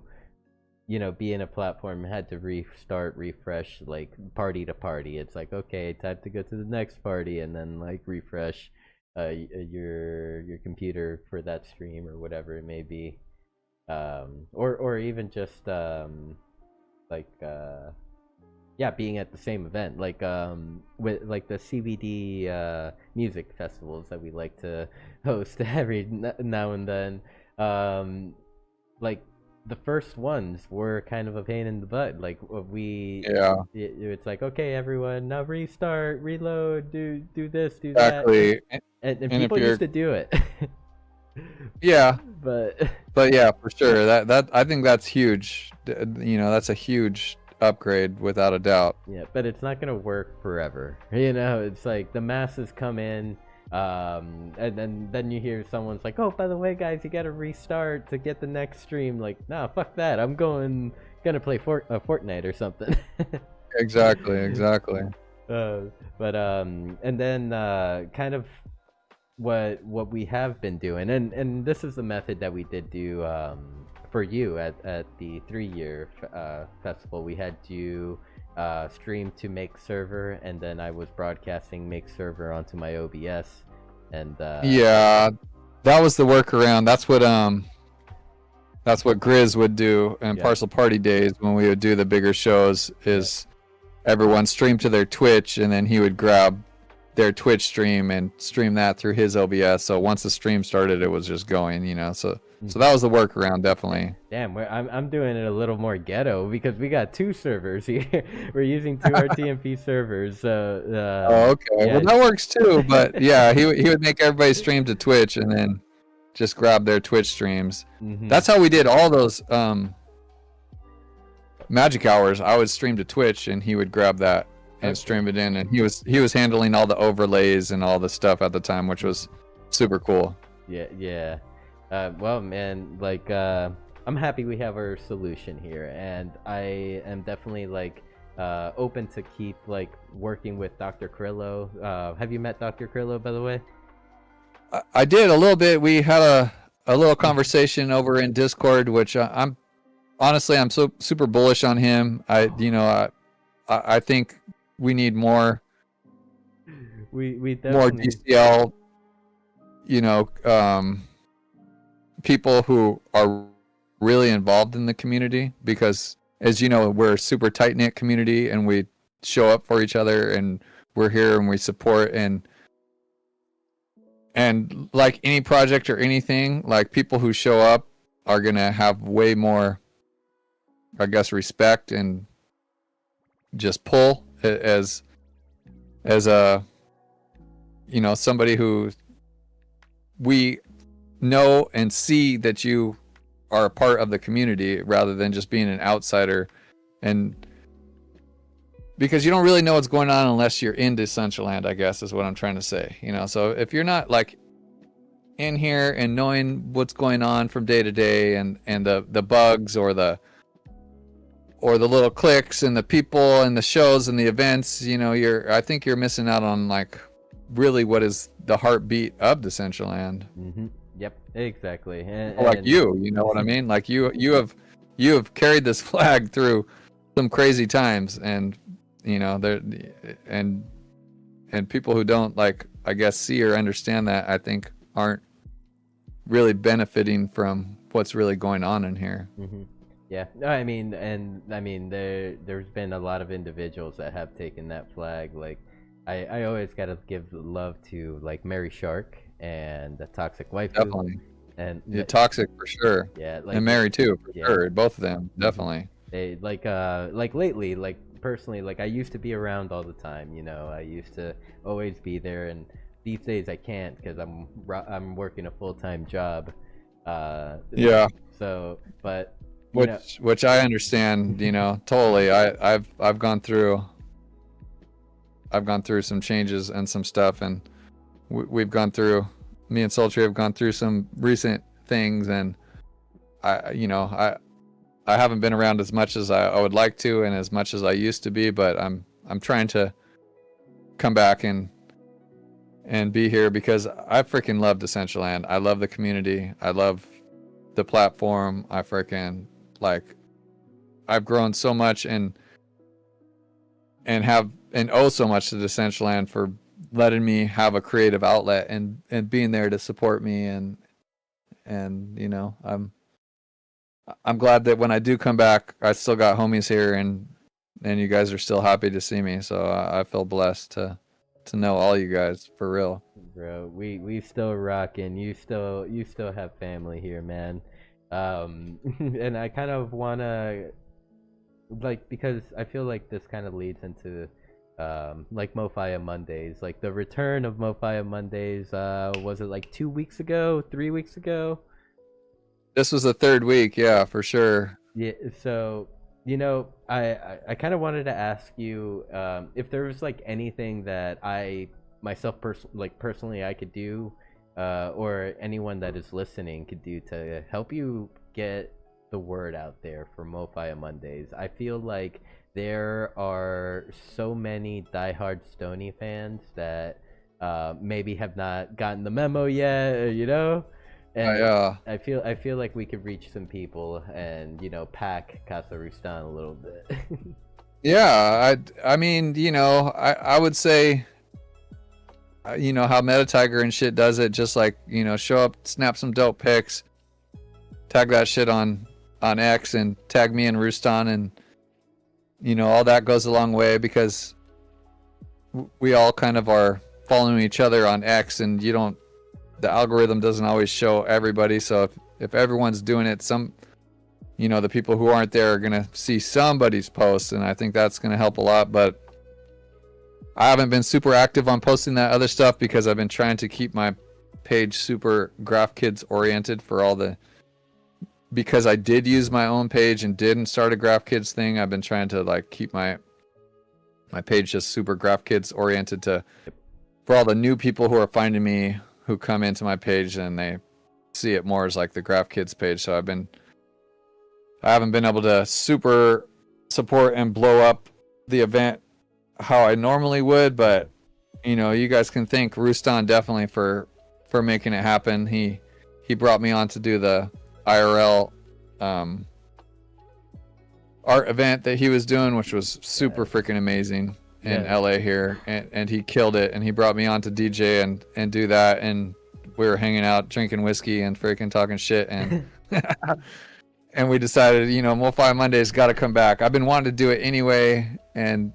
S2: be in a platform, had to refresh like party to party. It's like, okay, time to go to the next party, and then like refresh your computer for that stream or whatever it may be, or even just being at the same event, like with like the CBD music festivals that we like to host every now and then. Like the first ones were kind of a pain in the butt. Like it's like, okay, everyone, now restart, reload, do this, do
S1: exactly.
S2: that, and people used to do it.
S1: Yeah,
S2: but
S1: yeah, for sure. That I think that's huge. That's a huge upgrade without a doubt.
S2: Yeah, but it's not gonna work forever. It's like the masses come in, and then you hear someone's like, "Oh, by the way, guys, you gotta restart to get the next stream." Like, nah, fuck that. I'm gonna play Fortnite or something.
S1: Exactly.
S2: But and then kind of what we have been doing, and this is the method that we did do for you at the 3-year festival. We had you stream to make server, and then I was broadcasting make server onto my OBS, and
S1: Yeah, that was the workaround. That's what Grizz would do in
S2: Yeah.
S1: Parcel Party days when we would do the bigger shows. Is everyone stream to their Twitch, and then he would grab their Twitch stream and stream that through his OBS. So once the stream started, it was just going, you know. So that was the workaround, definitely.
S2: Damn, I'm doing it a little more ghetto because we got 2 servers here. We're using 2 RTMP servers.
S1: Oh, okay.
S2: Yeah.
S1: Well, that works too. But yeah, he would make everybody stream to Twitch and then just grab their Twitch streams.
S2: Mhm.
S1: That's how we did all those magic hours. I would stream to Twitch and he would grab that and stream it in, and he was handling all the overlays and all the stuff at the time, which was super cool.
S2: Yeah. Well, man, like I'm happy we have our solution here, and I am definitely like open to keep like working with Dr. Krillo. Have you met Dr. Krillo, by the way?
S1: I did a little bit. We had a little conversation over in Discord, which I'm honestly so super bullish on him. I think we need more
S2: We
S1: more
S2: definitely
S1: DCL, people who are really involved in the community, because as you know, we're a super tight knit community and we show up for each other and we're here and we support, and like any project or anything, like people who show up are gonna have way more, I guess, respect and just pull as a somebody who we know and see that you are a part of the community rather than just being an outsider. And because you don't really know what's going on unless you're in Decentraland, I guess is what I'm trying to say. So if you're not like in here and knowing what's going on from day to day and the bugs or the little clicks and the people and the shows and the events, I think you're missing out on like really what is the heartbeat of Decentraland.
S2: Mm-hmm. Yep, exactly.
S1: Like you know what I mean? Like you have carried this flag through some crazy times, and there and people who don't, like, I guess, see or understand that, I think aren't really benefiting from what's really going on in here.
S2: Mm-hmm. Yeah, no, I mean there's been a lot of individuals that have taken that flag. Like, I always gotta give love to like Mary Shark and the Toxic Waifu.
S1: Definitely.
S2: And
S1: Toxic for sure.
S2: Yeah, like,
S1: and Mary too, for
S2: yeah.
S1: sure. Both of them, definitely.
S2: They like lately, like personally, like I used to be around all the time. I used to always be there, and these days I can't because I'm working a full-time job.
S1: Yeah.
S2: So, but
S1: which I understand, totally. I've gone through some changes and some stuff, and we've gone through, me and Sultry have gone through some recent things, and I haven't been around as much as I would like to and as much as I used to be, but I'm trying to come back and be here because I freaking love Decentraland. I love the community. I love the platform. I freaking I've grown so much and owe so much to Decentraland for letting me have a creative outlet and being there to support me, and I'm glad that when I do come back, I still got homies here, and you guys are still happy to see me. So I feel blessed to know all you guys, for real.
S2: Bro, we still rocking. You still have family here, man. And I kind of wanna, like, because I feel like this kind of leads into like MoFi Mondays, like the return of MoFi Mondays. Was it like 2 weeks ago, 3 weeks ago?
S1: This was the 3rd week, yeah, for sure.
S2: Yeah, so I kind of wanted to ask you if there was like anything that I myself personally I could do, or anyone that is listening could do to help you get the word out there for MoFi Mondays. I feel like there are so many diehard Stony fans that maybe have not gotten the memo yet, you know. And
S1: Yeah.
S2: I feel like we could reach some people and pack Casa Rustan a little bit.
S1: Yeah, I mean, I would say, how MetaTiger and shit does it, just like, show up, snap some dope pics, tag that shit on X, and tag me and Rustan, and all that goes a long way, because we all kind of are following each other on X, and the algorithm doesn't always show everybody. So if everyone's doing it, the people who aren't there are gonna see somebody's post, and I think that's gonna help a lot. But I haven't been super active on posting that other stuff because I've been trying to keep my page super Graph Kids oriented because I did use my own page and didn't start a Graph Kids thing. I've been trying to like keep my page just super Graph Kids oriented for all the new people who are finding me, who come into my page and they see it more as like the Graph Kids page. So I haven't been able to super support and blow up the event how I normally would, but you guys can thank Rustan definitely for making it happen. He brought me on to do the IRL art event that he was doing, which was super freaking amazing in LA here, and he killed it, and he brought me on to DJ and do that, and we were hanging out drinking whiskey and freaking talking shit, and and we decided, MoFi Monday's got to come back. I've been wanting to do it anyway, and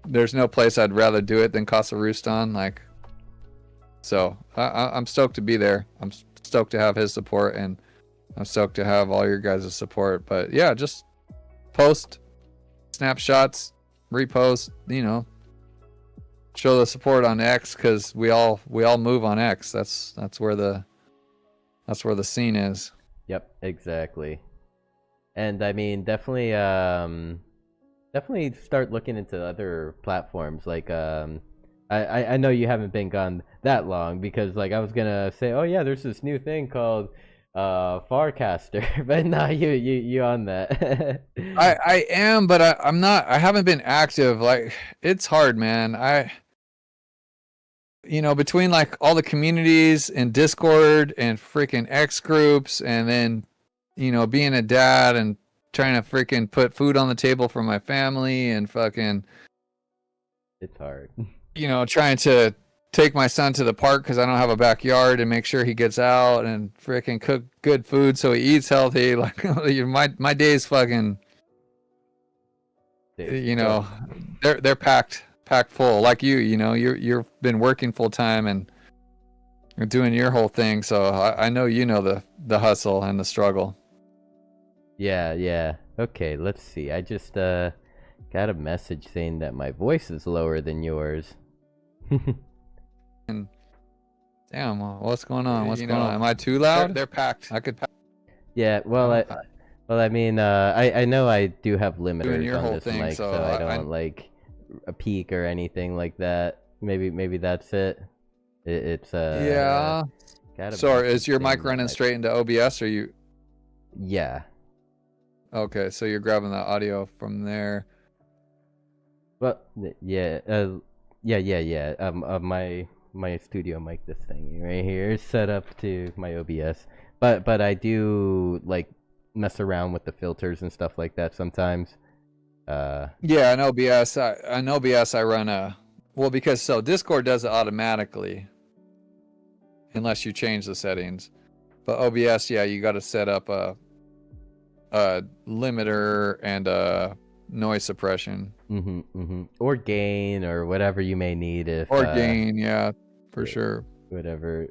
S1: there's no place I'd rather do it than Casa Rustan. Like, so I'm stoked to be there. I'm stoked to have his support, and I'm stoked to have all your guys' support. But yeah, just post snapshots, repost, show the support on X, because we all move on X. That's where the scene is.
S2: Yep, exactly. And I mean, definitely start looking into other platforms. Like, I know you haven't been gone that long, because like I was gonna say, oh yeah, there's this new thing called Farcaster, but no, you on that.
S1: I am, but I'm not. I haven't been active. Like, it's hard, man. Between like all the communities and Discord and freaking X groups, and then being a dad and trying to freaking put food on the table for my family, and fucking,
S2: it's hard.
S1: Trying to take my son to the park because I don't have a backyard, and make sure he gets out and freaking cook good food so he eats healthy. Like, my days fucking, they're packed full. Like you've been working full time and you're doing your whole thing. So I know the hustle and the struggle.
S2: Yeah. Okay, let's see. I just got a message saying that my voice is lower than yours.
S1: Damn, what's going on? What's going on? Am I too loud? They're packed. I could.
S2: Yeah, well, I mean, I know I do have limiters
S1: your
S2: on
S1: whole
S2: this
S1: thing,
S2: mic,
S1: so
S2: so I don't like a peak or anything like that. Maybe that's it. It's
S1: yeah. So is your mic running straight into OBS, or you?
S2: Yeah.
S1: Okay, so you're grabbing the audio from there.
S2: Well, yeah, my studio mic, this thing right here, is set up to my OBS, but I do like mess around with the filters and stuff like that sometimes.
S1: Yeah, in OBS, I run because Discord does it automatically, unless you change the settings. But OBS, yeah, you got to set up a limiter and a noise suppression.
S2: Or gain, or whatever you may need.
S1: Gain, yeah, for sure.
S2: Whatever.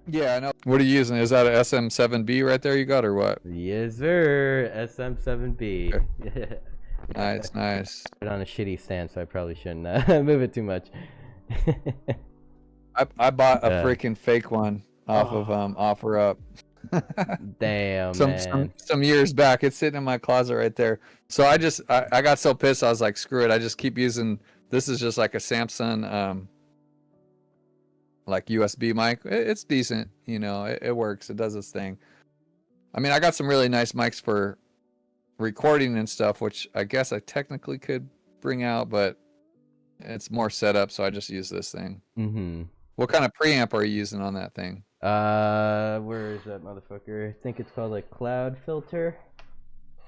S1: Yeah, I know. What are you using? Is that a SM7B right there you got, or what?
S2: Yes, sir. SM7B.
S1: Okay. Nice.
S2: Put it on a shitty stand, so I probably shouldn't move it too much.
S1: I bought a freaking fake one off of OfferUp.
S2: Damn, man.
S1: Some years back. It's sitting in my closet right there. So I got so pissed, I was like, screw it. I just keep using, this is just like a Samsung like USB mic. It's decent, it works. It does its thing. I mean, I got some really nice mics for recording and stuff, which I guess I technically could bring out, but it's more setup, so I just use this thing. What kind of preamp are you using on that thing?
S2: Where is that motherfucker? I think it's called like Cloud Filter.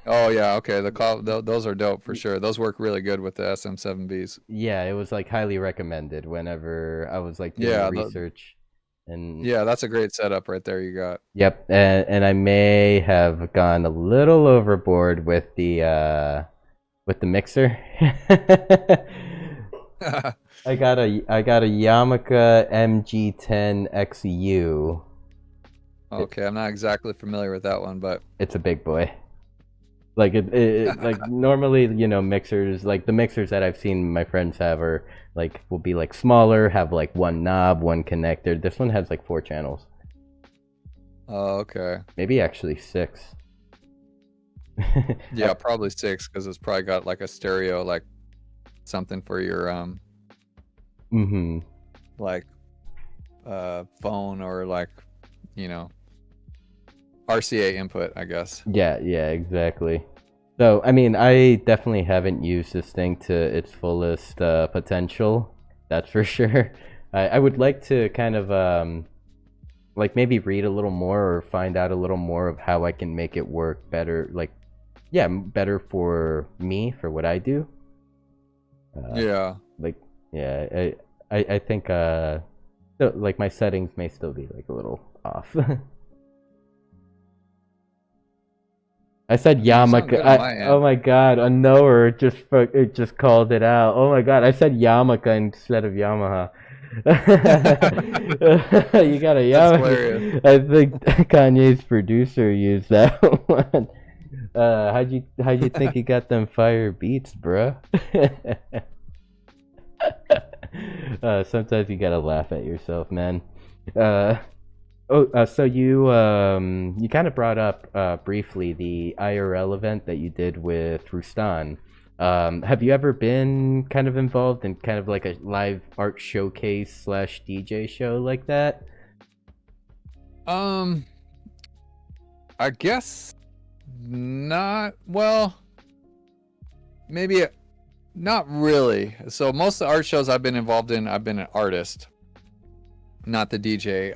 S1: Oh yeah, okay. Those are dope for sure. Those work really good with the SM7Bs.
S2: Yeah, it was like highly recommended whenever I was like doing
S1: Yeah,
S2: research. And
S1: yeah, that's a great setup right there. You got.
S2: yep, and I may have gone a little overboard with the mixer. I got a Yamaha MG10 XU.
S1: Okay, I'm not exactly familiar with that one, but
S2: It's a big boy. Like like normally, mixers, like the mixers that I've seen my friends have are like will be like smaller, have like one knob, one connector. This one has like 4 channels,
S1: oh, okay.
S2: maybe actually 6.
S1: Yeah, probably 6 because it's probably got like a stereo, like something for your
S2: Mm-hmm.
S1: like phone or like you know RCA input, I guess.
S2: Yeah, yeah, exactly. So, I mean, I definitely haven't used this thing to its fullest potential. That's for sure. I would like to kind of like maybe read a little more or find out a little more of how I can make it work better. Like, yeah, better for me for what I do.
S1: Yeah.
S2: Like, yeah, I think so, like my settings may still be like a little off. I said
S1: You sound good on my
S2: Yamaka. Oh
S1: end.
S2: my god, a knower it just called it out. Oh my god, I said Yamaka instead of Yamaha. You got a
S1: That's hilarious.
S2: Yamaha. I think Kanye's producer used that one. How'd you think you got them fire beats, bruh? Sometimes you gotta laugh at yourself, man. Uh, so you kind of brought up briefly the IRL event that you did with Rustan. Have you ever been kind of involved in kind of like a live art showcase slash DJ show like that?
S1: Um, I guess not. Well, maybe not really. So most of the art shows I've been involved in, I've been an artist, not the DJ.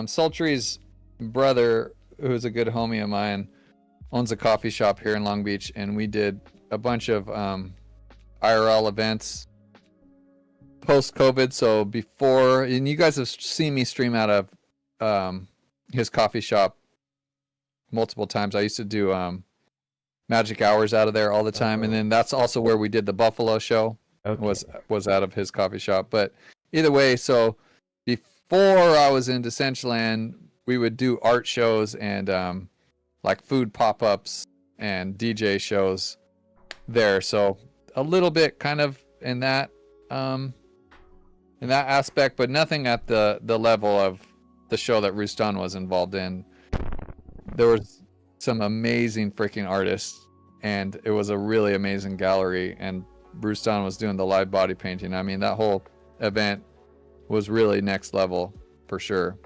S1: Sultry's brother, who's a good homie of mine, owns a coffee shop here in Long Beach, and we did a bunch of IRL events post COVID. So before, and you guys have seen me stream out of his coffee shop multiple times. I used to do magic hours out of there all the time, and then that's also where we did the Buffalo show.
S2: Okay.
S1: Was out of his coffee shop. But either way, so before I was in Decentraland, we would do art shows and like food pop-ups and DJ shows there. So a little bit kind of in that aspect, but nothing at the level of the show that Rustan was involved in. There was some amazing freaking artists, and it was a really amazing gallery, and Rustan was doing the live body painting. I mean, that whole event was really next level for sure.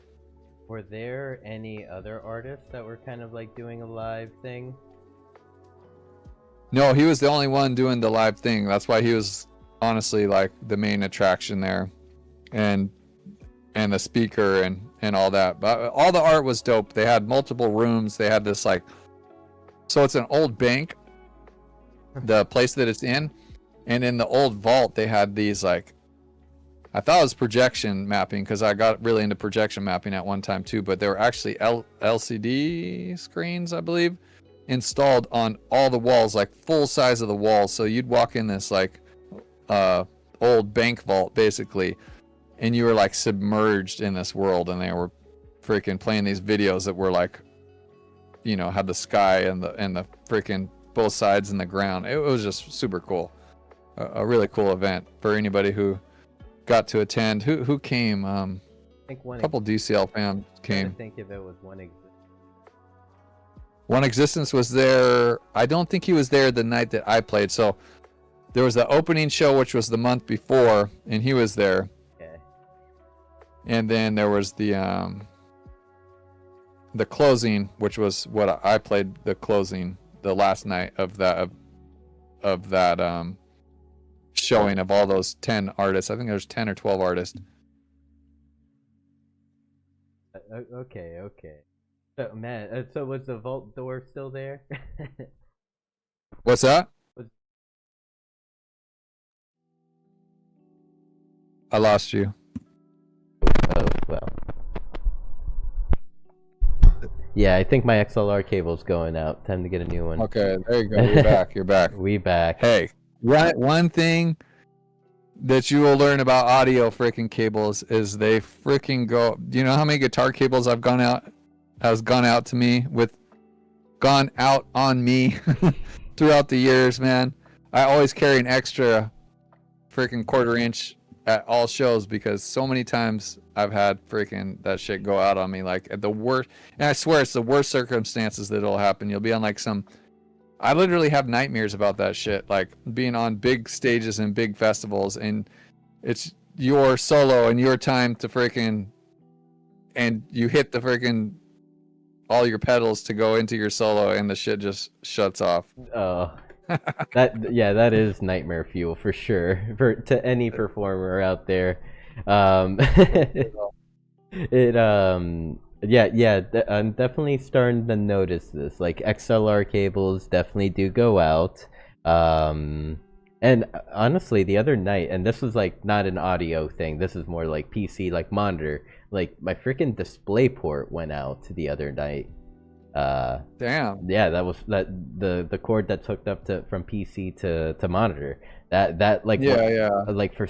S2: Were there any other artists that were kind of like doing a live thing?
S1: No, he was the only one doing the live thing. That's why he was honestly like the main attraction there, and the speaker and all that. But all the art was dope. They had multiple rooms. They had this like, so it's an old bank, the place that it's in, and in the old vault they had these like, I thought it was projection mapping because I got really into projection mapping at one time too, but they were actually LCD screens, I believe, installed on all the walls, like full size of the walls. So you'd walk in this like old bank vault basically, and you were like submerged in this world, and they were freaking playing these videos that were like, you know, had the sky and the freaking both sides and the ground. It was just super cool. A really cool event for anybody who got to attend. Who came?
S2: I think
S1: A couple DCL fans
S2: I
S1: came.
S2: think if it was one
S1: One Existence was there. I don't think he was there the night that I played. So there was the opening show, which was the month before, and he was there.
S2: Okay.
S1: And then there was the closing, which was what I played, the closing, the last night of that showing of all those 10 artists. I think there's 10 or 12 artists.
S2: Okay. So man, so was the vault door still there?
S1: What's that?
S2: Was-
S1: I lost you.
S2: oh well. Yeah, I think my XLR cable's going out. Time to get a new one.
S1: Okay, there you go. You're back. You're back.
S2: We back.
S1: Hey, one thing that you will learn about audio freaking cables is they freaking go. Do you know how many guitar cables has gone out on me throughout the years, man? I always carry an extra freaking 1/4 inch at all shows because so many times I've had freaking that shit go out on me, like at the worst. And I swear it's the worst circumstances that it'll happen. You'll be on like some. I literally have nightmares about that shit, like being on big stages and big festivals, and it's your solo and your time to freaking, and you hit the freaking all your pedals to go into your solo, and the shit just shuts off.
S2: Oh, that is nightmare fuel for sure to any performer out there. It I'm definitely starting to notice this. Like XLR cables definitely do go out. And honestly, the other night, and this was like not an audio thing. This is more like PC, like monitor. Like my freaking display port went out the other night.
S1: Damn.
S2: Yeah, that was the cord that's hooked up to from PC to monitor. That like
S1: Yeah.
S2: like for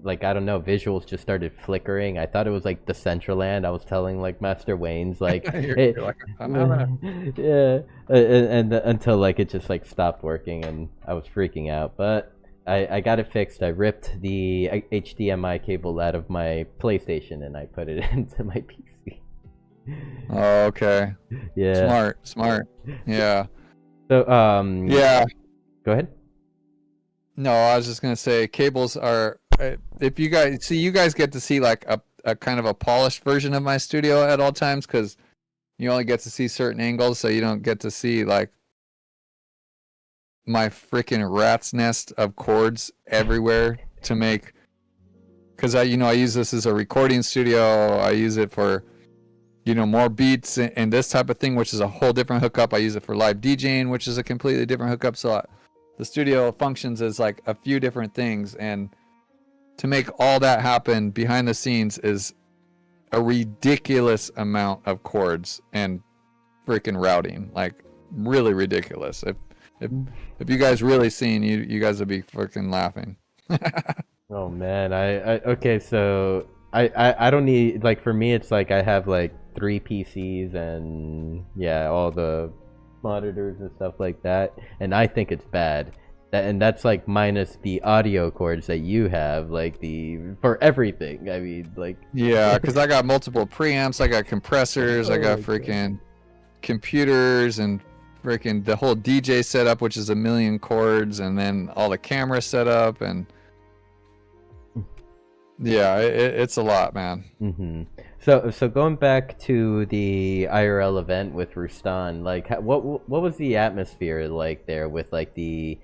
S2: I don't know, visuals just started flickering. I thought it was like Decentraland. I was telling like Master Wayne's like
S1: You're like, I'm having
S2: yeah, and until like it just like stopped working and I was freaking out. But I got it fixed. I ripped the HDMI cable out of my PlayStation and I put it into my PC.
S1: Oh, okay.
S2: Yeah.
S1: Smart. Yeah.
S2: So
S1: Yeah.
S2: Go ahead.
S1: No, I was just gonna say cables are. If you guys get to see like a kind of a polished version of my studio at all times, because you only get to see certain angles, so you don't get to see like my freaking rat's nest of cords everywhere to make. Because I use this as a recording studio. I use it for more beats and this type of thing, which is a whole different hookup. I use it for live DJing, which is a completely different hookup. So the studio functions as like a few different things, and to make all that happen behind the scenes is a ridiculous amount of cords and freaking routing, like really ridiculous. If you guys really seen, you guys would be freaking laughing.
S2: Oh man, I okay, so I don't need, like, for me it's like I have like 3 PCs and yeah, all the monitors and stuff like that, and I think it's bad. And that's like minus the audio cords that you have, like for everything. I mean, like
S1: yeah, because I got multiple preamps, I got compressors, I got freaking computers, and freaking the whole DJ setup, which is a million cords, and then all the camera setup, and yeah, it's a lot, man.
S2: Mm-hmm. So going back to the IRL event with Rustan, like what was the atmosphere like there with like the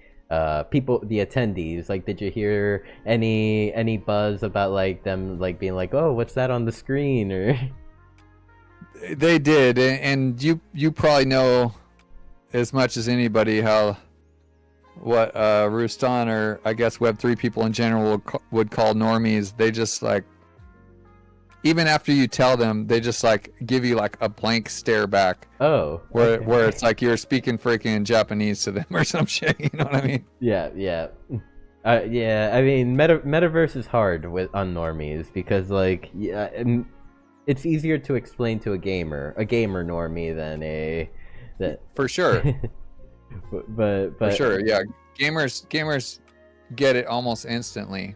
S2: people, the attendees? Like, did you hear any buzz about like them like being like, oh, what's that on the screen? Or
S1: They did, and you probably know as much as anybody what Rustan, or I guess Web3 people in general would call normies. They just like, even after you tell them, they just like give you like a blank stare back.
S2: Oh,
S1: where it's like you're speaking freaking Japanese to them or some shit. You know what I mean?
S2: Yeah. Yeah, I mean, metaverse is hard on normies because like, yeah, it's easier to explain to a gamer normie than
S1: for sure.
S2: but
S1: for sure, yeah. Gamers get it almost instantly.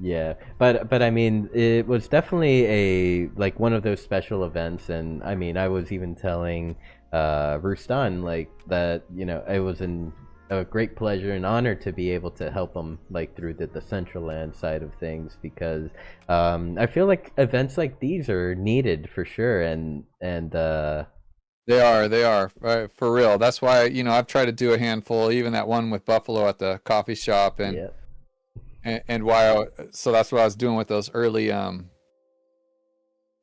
S2: Yeah, but I mean, it was definitely like one of those special events, and I mean, I was even telling Rustan like that, it was a great pleasure and honor to be able to help him like through the Decentraland side of things, because I feel like events like these are needed for sure, and
S1: They are for real. That's why I've tried to do a handful, even that one with Buffalo at the coffee shop, and
S2: yeah.
S1: and so that's what I was doing with those early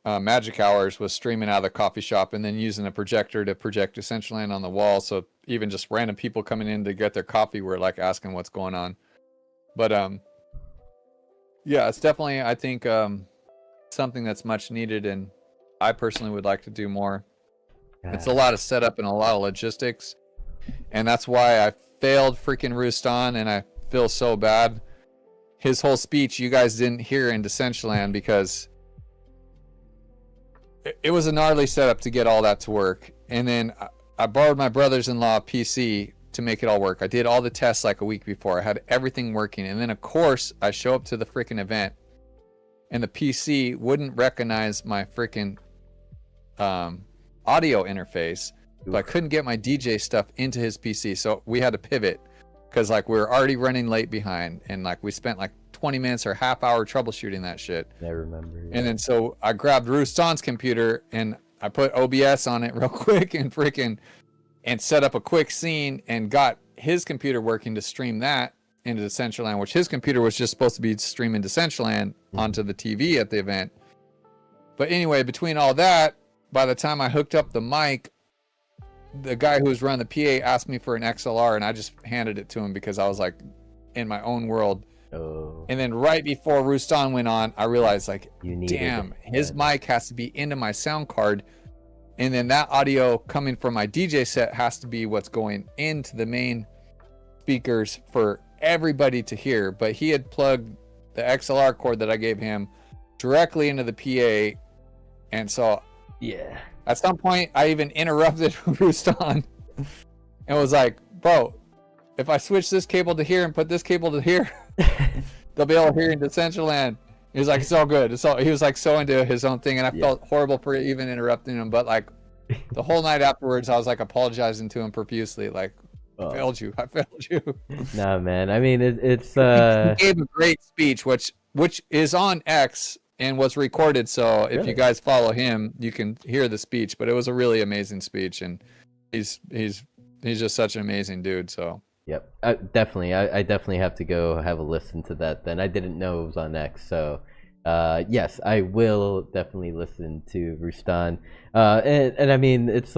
S1: magic hours was streaming out of the coffee shop and then using a projector to project Decentraland on the wall. So even just random people coming in to get their coffee were like asking what's going on. But yeah, it's definitely, I think, something that's much needed, and I personally would like to do more. It's a lot of setup and a lot of logistics, and that's why I failed freaking Rustan, and I feel so bad. His whole speech you guys didn't hear in Decentraland because it was a gnarly setup to get all that to work. And then I borrowed my brother's-in-law PC to make it all work. I did all the tests like a week before. I had everything working, and then of course I show up to the freaking event and the PC wouldn't recognize my freaking audio interface. So I couldn't get my DJ stuff into his PC, so we had to pivot because like we were already running late behind, and like we spent like 20 minutes or half hour troubleshooting that shit.
S2: I remember. Yeah.
S1: And then so I grabbed Rustan's computer and I put OBS on it real quick and set up a quick scene and got his computer working to stream that into Decentraland, which his computer was just supposed to be streaming Decentraland onto the TV at the event. But anyway, between all that, by the time I hooked up the mic, the guy who was running the PA asked me for an XLR, and I just handed it to him because I was like in my own world.
S2: Oh.
S1: And then right before Rustan went on, I realized like,
S2: damn,
S1: his mic has to be into my sound card. And then that audio coming from my DJ set has to be what's going into the main speakers for everybody to hear. But he had plugged the XLR cord that I gave him directly into the PA. And so
S2: yeah,
S1: at some point I even interrupted Rustan and was like, bro, if I switch this cable to here and put this cable to here, they'll be able to hear in Decentraland. He was like, it's all good. He was like so into his own thing, and I felt horrible for even interrupting him. But like the whole night afterwards, I was like apologizing to him profusely, like, I failed you.
S2: Nah, man. I mean, it's
S1: He gave a great speech, which is on X and was recorded. So if you guys follow him, you can hear the speech. But it was a really amazing speech, and he's just such an amazing dude. So.
S2: Yep, definitely. I definitely have to go have a listen to that then. I didn't know it was on X, so yes, I will definitely listen to Rustan. And I mean, it's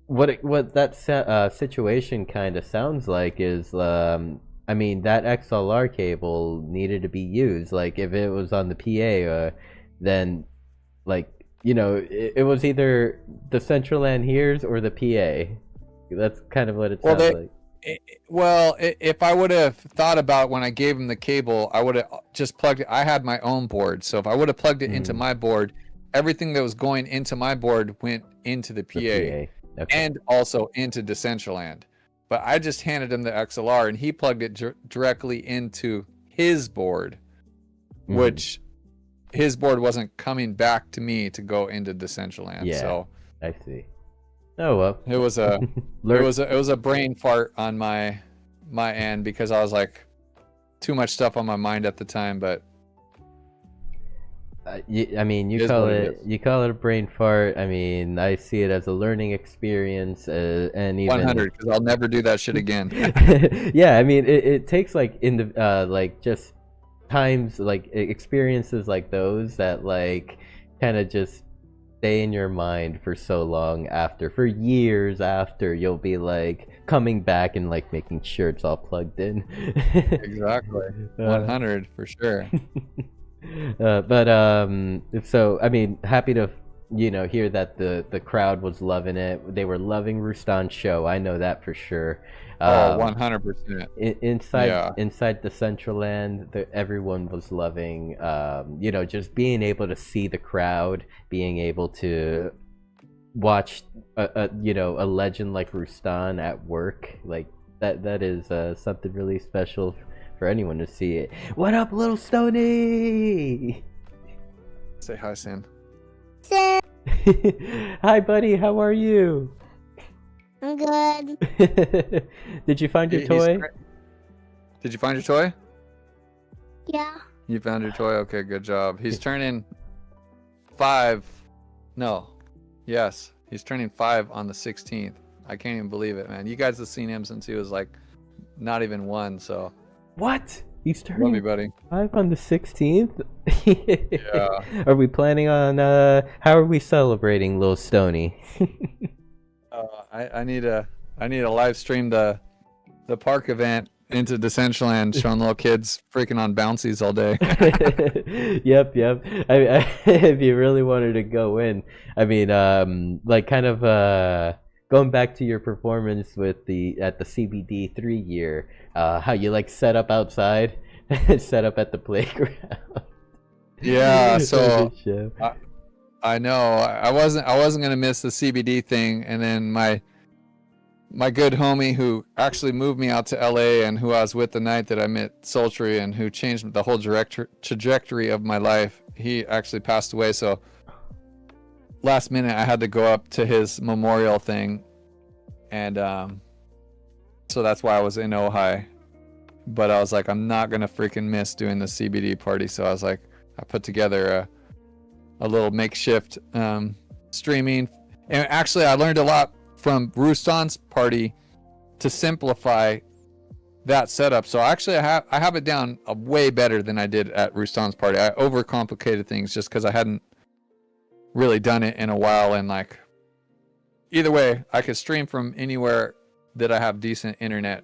S2: what that situation kind of sounds like is I mean, that XLR cable needed to be used. Like if it was on the PA, then like it was either the Decentraland hears or the PA. That's kind of what it sounds like.
S1: If I would have thought about when I gave him the cable, I would have just plugged it. I had my own board, so if I would have plugged it into my board, everything that was going into my board went into the PA,
S2: Okay.
S1: And also into Decentraland. But I just handed him the XLR, and he plugged it directly into his board, which his board wasn't coming back to me to go into Decentraland.
S2: Yeah,
S1: so
S2: I see. Oh well,
S1: it was a it was a brain fart on my end because I was like too much stuff on my mind at the time. But
S2: I mean, you call it a brain fart. I mean, I see it as a learning experience, and even
S1: 100 because I'll never do that shit again.
S2: Yeah, I mean, it takes like like just times like experiences like those that like kind of just stay in your mind for so long for years after, you'll be like coming back and like making sure it's all plugged in.
S1: Exactly. 100 for sure.
S2: So I mean, happy to hear that the crowd was loving it. They were loving Rustan's show. I know that for sure.
S1: 100%.
S2: Inside Decentraland, everyone was loving just being able to see the crowd, being able to watch a legend like Rustan at work. Like that is something really special for anyone to see it. What up, little Stoney?
S1: Say hi, Sam.
S2: Hi, buddy. How are you?
S3: I'm good.
S2: Did you find your toy?
S1: Did you find your toy?
S3: Yeah.
S1: You found your toy? Okay, good job. He's turning 5. No. Yes. He's turning 5 on the 16th. I can't even believe it, man. You guys have seen him since he was like not even 1, so.
S2: What? He's
S1: Love
S2: turning
S1: you, buddy.
S2: 5 on the 16th.
S1: Yeah.
S2: Are we planning on? How are we celebrating, little Stony?
S1: I need a live stream the park event into Decentraland, showing little kids freaking on bouncies all day.
S2: Yep. If you really wanted to go in, I mean, like kind of going back to your performance with at the CBD 3 year, how you like set up outside, set up at the playground.
S1: Yeah, so
S2: Good show.
S1: I know I wasn't gonna miss the CBD thing, and then my good homie who actually moved me out to LA and who I was with the night that I met Sultry and who changed the whole trajectory of my life, he actually passed away. So last minute I had to go up to his memorial thing, and so that's why I was in Ojai. But I was like, I'm not gonna freaking miss doing the CBD party. So I was like, I put together a little makeshift streaming, and actually I learned a lot from Ruston's party to simplify that setup. So actually I have it down way better than I did at Ruston's party. I overcomplicated things just because I hadn't really done it in a while, and like either way I could stream from anywhere that I have decent internet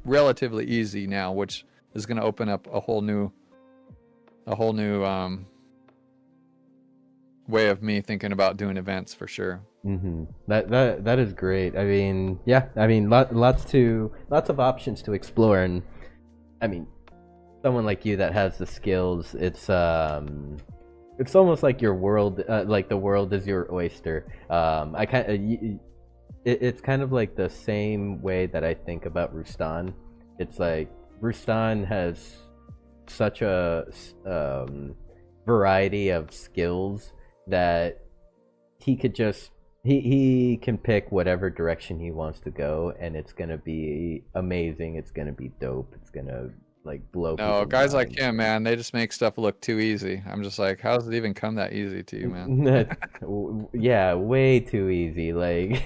S1: relatively easy now, which is going to open up a whole new way of me thinking about doing events for sure.
S2: That is great. I mean, yeah. I mean, lots of options to explore, and I mean, someone like you that has the skills, it's almost like your world, like the world is your oyster. It's kind of like the same way that I think about Ruston. It's like Ruston has such a variety of skills that he could just he can pick whatever direction he wants to go, and it's gonna be amazing. It's gonna be dope. It's gonna like blow.
S1: No, guys like him, man, they just make stuff look too easy. I'm just like, how does it even come that easy to you, man?
S2: Yeah, way too easy. Like,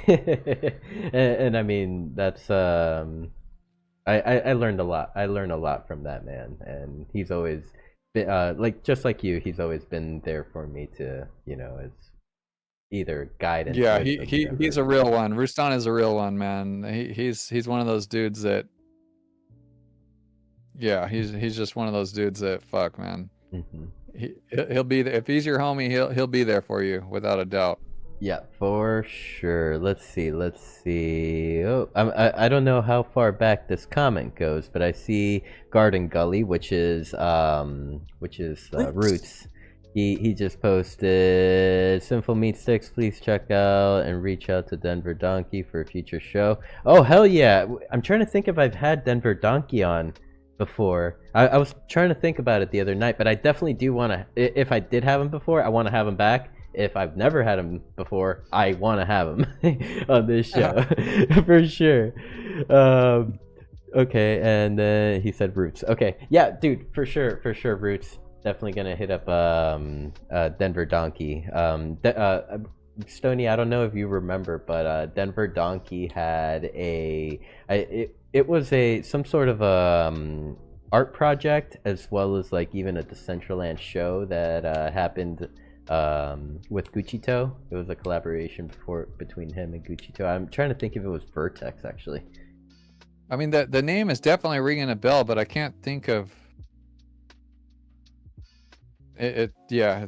S2: and I mean that's I learned a lot. I learned a lot from that man, and he's always been like just like you. He's always been there for me to, you know, as either guidance.
S1: Yeah, he's a real one. Ruston is a real one, man. He's one of those dudes that, yeah, he's just one of those dudes that, fuck, man. He'll be there if he's your homie. He'll be there for you without a doubt.
S2: Yeah, for sure. Let's see. Oh, I don't know how far back this comment goes, but I see Garden Gully, which is Roots. He just posted SinfulMeatSticks. Please check out and reach out to Denver Donkey for a future show. Oh hell yeah! I'm trying to think if I've had Denver Donkey on before. I was trying to think about it the other night, but I definitely do want to. If I did have him before, I want to have him back. If I've never had him before, I want to have him on this show for sure. Okay, and then he said Roots. Okay, yeah, dude, for sure, Roots. Definitely gonna hit up Denver Donkey. Stony, I don't know if you remember, but Denver Donkey had it was some sort of art project, as well as like even a Decentraland show that happened with Gucci-To. It was a collaboration between him and Gucci-To. I'm trying to think if it was Vertex actually.
S1: I mean, the name is definitely ringing a bell, but I can't think of it. Yeah,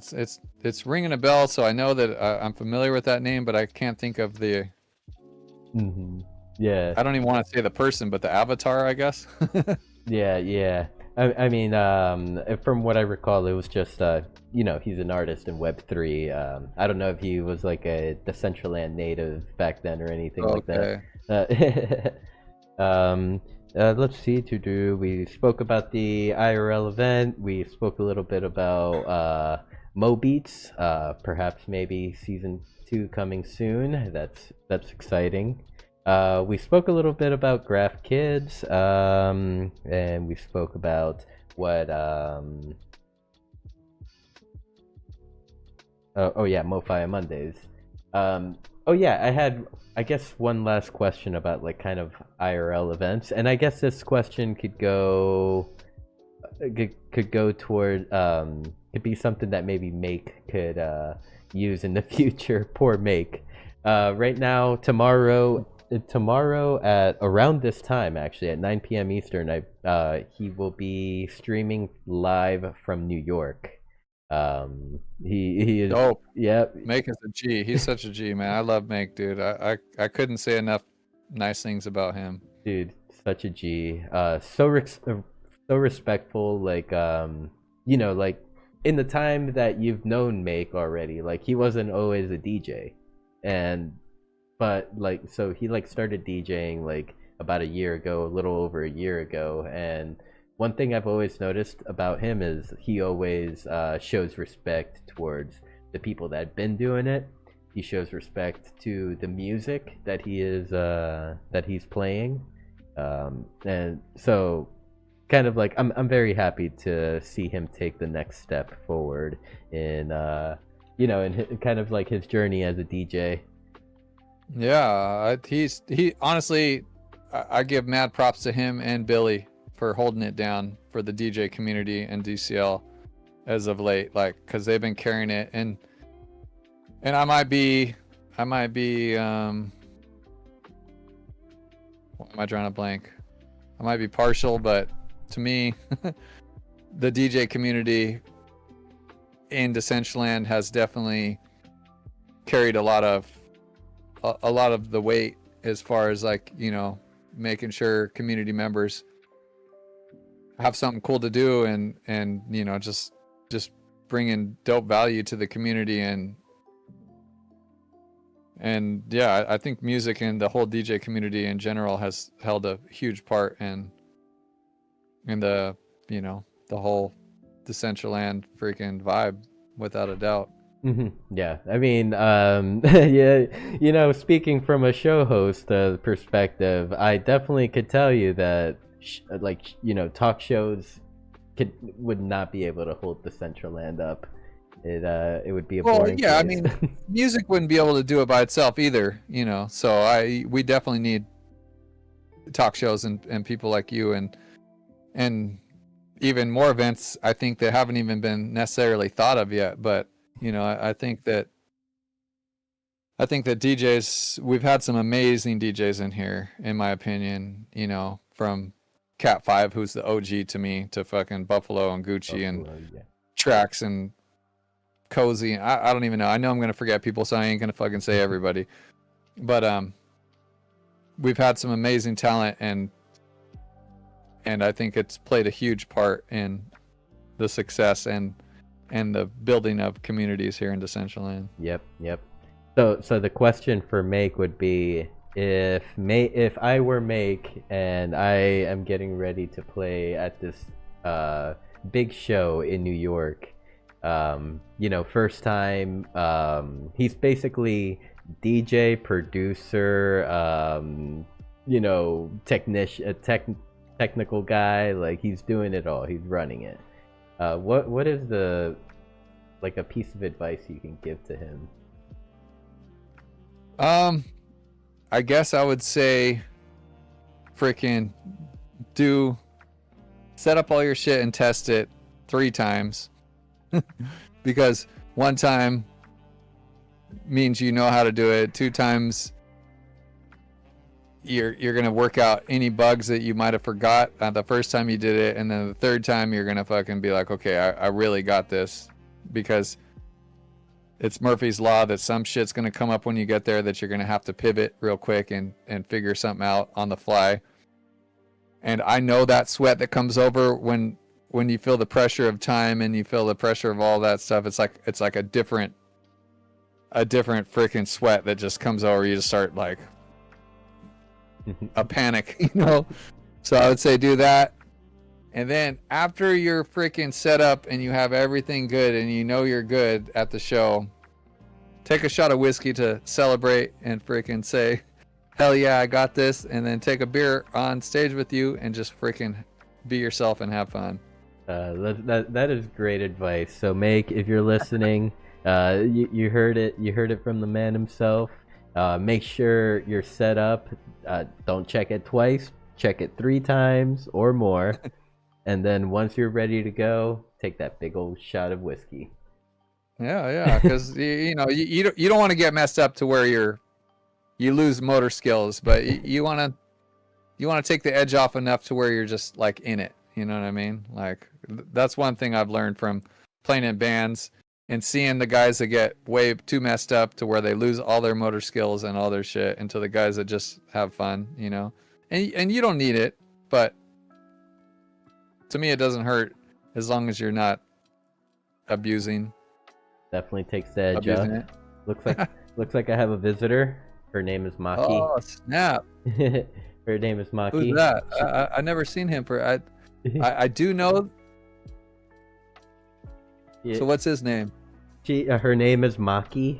S1: it's ringing a bell, so I know that I'm familiar with that name, but I can't think of the.
S2: Yeah.
S1: I don't even want to say the person, but the avatar, I guess.
S2: Yeah. I mean, from what I recall, it was just you know, he's an artist in Web3. I don't know if he was like a Decentraland native back then or anything like that. Let's see. We spoke about the IRL event. We spoke a little bit about Mo Beats. Perhaps maybe season 2 coming soon. That's exciting. We spoke a little bit about Graph Kids, and we spoke about what oh yeah, MoFi on Mondays. Oh yeah, I had, I guess, one last question about like kind of IRL events, and I guess this question could go could go toward could be something that maybe Make could use in the future. Poor Make. Right now, tomorrow at around this time, actually at 9 p.m. Eastern, he will be streaming live from New York. He is.
S1: Dope.
S2: Yep.
S1: Make is a G. He's such a G, man. I love Make, dude. I couldn't say enough nice things about him.
S2: Dude, such a G. So respectful. Like you know, like in the time that you've known Make already, like he wasn't always a DJ, but like so he like started DJing like about a year ago, a little over a year ago, and one thing I've always noticed about him is he always shows respect towards the people that have been doing it. He shows respect to the music that he's playing, and so kind of like I'm very happy to see him take the next step forward in in kind of like his journey as a DJ.
S1: Yeah, he honestly, I give mad props to him and Billy for holding it down for the DJ community and DCL as of late, like because they've been carrying it, and I might be why am I drawing a blank? I might be partial, but to me, the DJ community in Decentraland has definitely carried a lot of the weight as far as like, you know, making sure community members have something cool to do and you know, just bringing dope value to the community, and yeah, I think music and the whole DJ community in general has held a huge part in the, you know, the whole Decentraland freaking vibe, without a doubt.
S2: Yeah, I mean, yeah, you know, speaking from a show host perspective, I definitely could tell you that, like, you know, talk shows would not be able to hold Decentraland up. It would be a boring
S1: yeah, I
S2: place.
S1: mean, music wouldn't be able to do it by itself either, you know. So we definitely need talk shows and people like you and even more events. I think that haven't even been necessarily thought of yet, but you know, I think that DJs, we've had some amazing DJs in here, in my opinion. You know, from Cat 5, who's the OG to me, to fucking Buffalo and Gucci and
S2: yeah.
S1: Trax and Cozy. I don't even know. I know I'm gonna forget people, so I ain't gonna fucking say everybody. But we've had some amazing talent, and I think it's played a huge part in the success and the building of communities here in Decentraland.
S2: Yep. So the question for Make would be, if I were Make and I am getting ready to play at this big show in New York, you know, first time, he's basically DJ, producer, you know, technical guy, like he's doing it all, he's running it. What is the, like, a piece of advice you can give to him?
S1: I guess I would say freaking set up all your shit and test it 3 times. Because 1 time means you know how to do it. 2 times you're gonna work out any bugs that you might have forgot the first time you did it, and then the 3rd time you're gonna fucking be like, okay, I really got this, because it's Murphy's Law that some shit's gonna come up when you get there that you're gonna have to pivot real quick and figure something out on the fly. And I know that sweat that comes over when you feel the pressure of time and you feel the pressure of all that stuff. It's like a different freaking sweat that just comes over. You just start like a panic, you know? So I would say do that. And then after you're freaking set up and you have everything good and you know you're good at the show, take a shot of whiskey to celebrate and freaking say, hell yeah, I got this. And then take a beer on stage with you and just freaking be yourself and have fun.
S2: That is great advice. So Make, if you're listening, you heard it from the man himself. Make sure you're set up. Don't check it twice. Check it 3 times or more. And then once you're ready to go, take that big old shot of whiskey.
S1: Yeah, because you know you don't want to get messed up to where you lose motor skills, but you want to take the edge off enough to where you're just like in it. You know what I mean? Like that's one thing I've learned from playing in bands and seeing the guys that get way too messed up to where they lose all their motor skills and all their shit, into the guys that just have fun. You know, and you don't need it, but to me it doesn't hurt as long as you're not abusing
S2: Definitely takes the edge
S1: abusing
S2: off.
S1: it.
S2: Looks like I have a visitor. Her name is Maki.
S1: Oh snap!
S2: Her name is Maki.
S1: Who's that? I never seen him for. I do know.
S2: Yeah.
S1: So what's his name?
S2: Her name is Maki.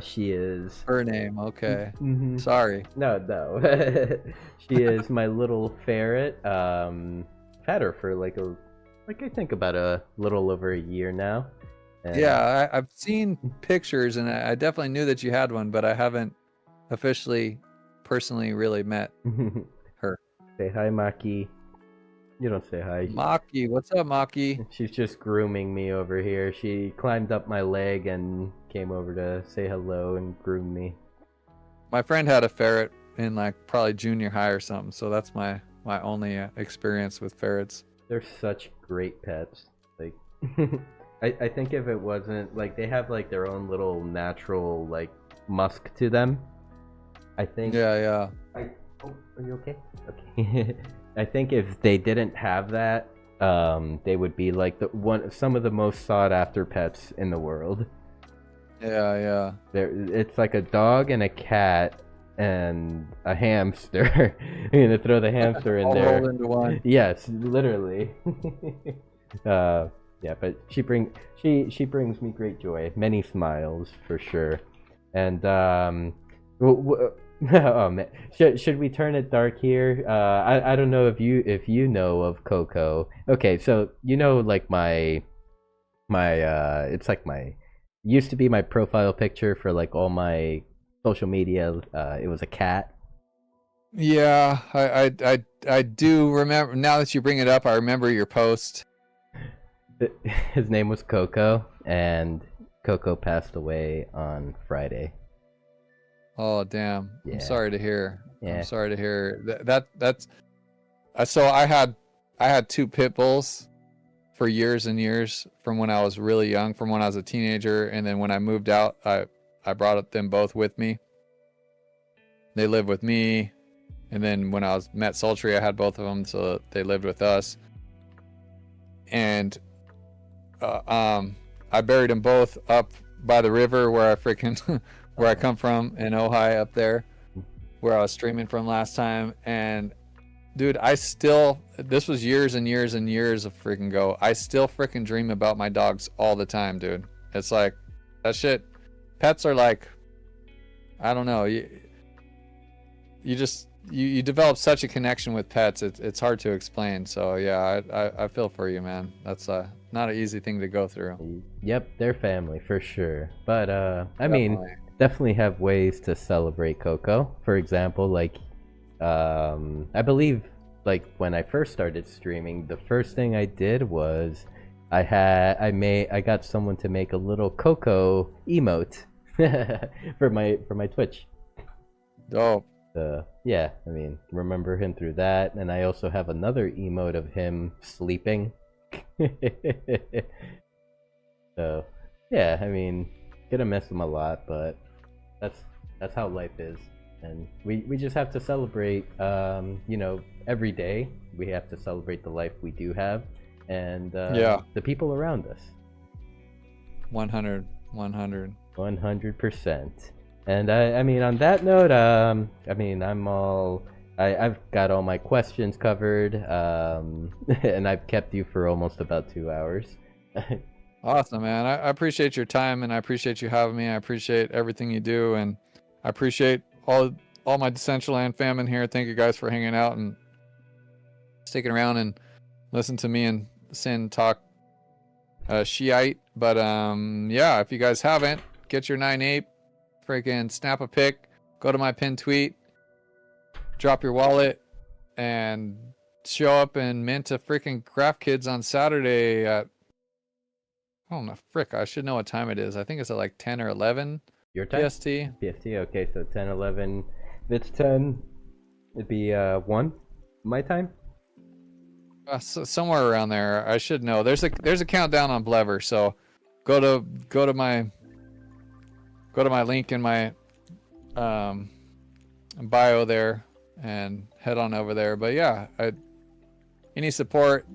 S2: She is
S1: Her name. Okay.
S2: Mhm.
S1: Sorry.
S2: No. She is my little ferret. Had her for like I think about a little over a year now. And
S1: Yeah, I've seen pictures, and I definitely knew that you had one, but I haven't officially, personally, really met her.
S2: Say hi, Maki. You don't say hi.
S1: Maki, what's up, Maki?
S2: She's just grooming me over here. She climbed up my leg and came over to say hello and groom me.
S1: My friend had a ferret in like probably junior high or something, so that's my only experience with ferrets.
S2: They're such great pets. Like, I think if it wasn't like they have like their own little natural like musk to them. I think.
S1: Yeah.
S2: Oh, are you okay? Okay. I think if they didn't have that, they would be like some of the most sought after pets in the world.
S1: Yeah.
S2: It's like a dog and a cat and a hamster. You're gonna throw the hamster in
S1: All
S2: there.
S1: rolled into one.
S2: Yes, literally. Yeah, but she brings me great joy, many smiles for sure. And oh man, should we turn it dark here? I don't know if you know of Coco. Okay, so you know like my it's like my used to be my profile picture for like all my social media. It was a cat.
S1: Yeah, I do remember. Now that you bring it up, I remember your post.
S2: His name was Coco, and Coco passed away on Friday.
S1: Oh damn!
S2: Yeah.
S1: I'm sorry to hear.
S2: Yeah.
S1: I'm sorry to hear that's. So I had two pit bulls for years and years, from when I was really young, from when I was a teenager, and then when I moved out, I brought them both with me. They lived with me, and then when I met Sultry, I had both of them, so they lived with us. And I buried them both up by the river where I come from in Ojai, up there where I was streaming from last time. And dude, this was years and years and years of freaking go. I still freaking dream about my dogs all the time, dude. It's like that shit. Pets are like, I don't know. You develop such a connection with pets. It's hard to explain. So yeah, I feel for you, man. That's not an easy thing to go through.
S2: Yep, they're family for sure. But I mean, definitely have ways to celebrate Coco. For example, like I believe like when I first started streaming, the first thing I did was I got someone to make a little Coco emote for my Twitch.
S1: Dope.
S2: Yeah, I mean, remember him through that, and I also have another emote of him sleeping. So, yeah, I mean, gonna miss him a lot, but that's how life is, and we just have to celebrate. Every day we have to celebrate the life we do have, and the people around us.
S1: 100.
S2: 100%. And I mean, on that note, I mean, I've got all my questions covered, and I've kept you for almost about 2 hours.
S1: Awesome, man. I appreciate your time, and I appreciate you having me. I appreciate everything you do, and I appreciate all my Decentraland fam in here. Thank you guys for hanging out and sticking around and listen to me and Sin talk Shiite. But yeah, if you guys haven't, get your 9/8. Freaking snap a pic, go to my pinned tweet, drop your wallet, and show up and mint a freaking Craft Kids on Saturday at, I don't know, frick, I should know what time it is. I think it's at like 10 or 11
S2: Your time?
S1: PST.
S2: PST, okay, so 10, 11. If it's 10, it'd be 1 my time?
S1: Somewhere around there. I should know. There's a countdown on Blever, so go to my link in my bio there and head on over there. But yeah, any support,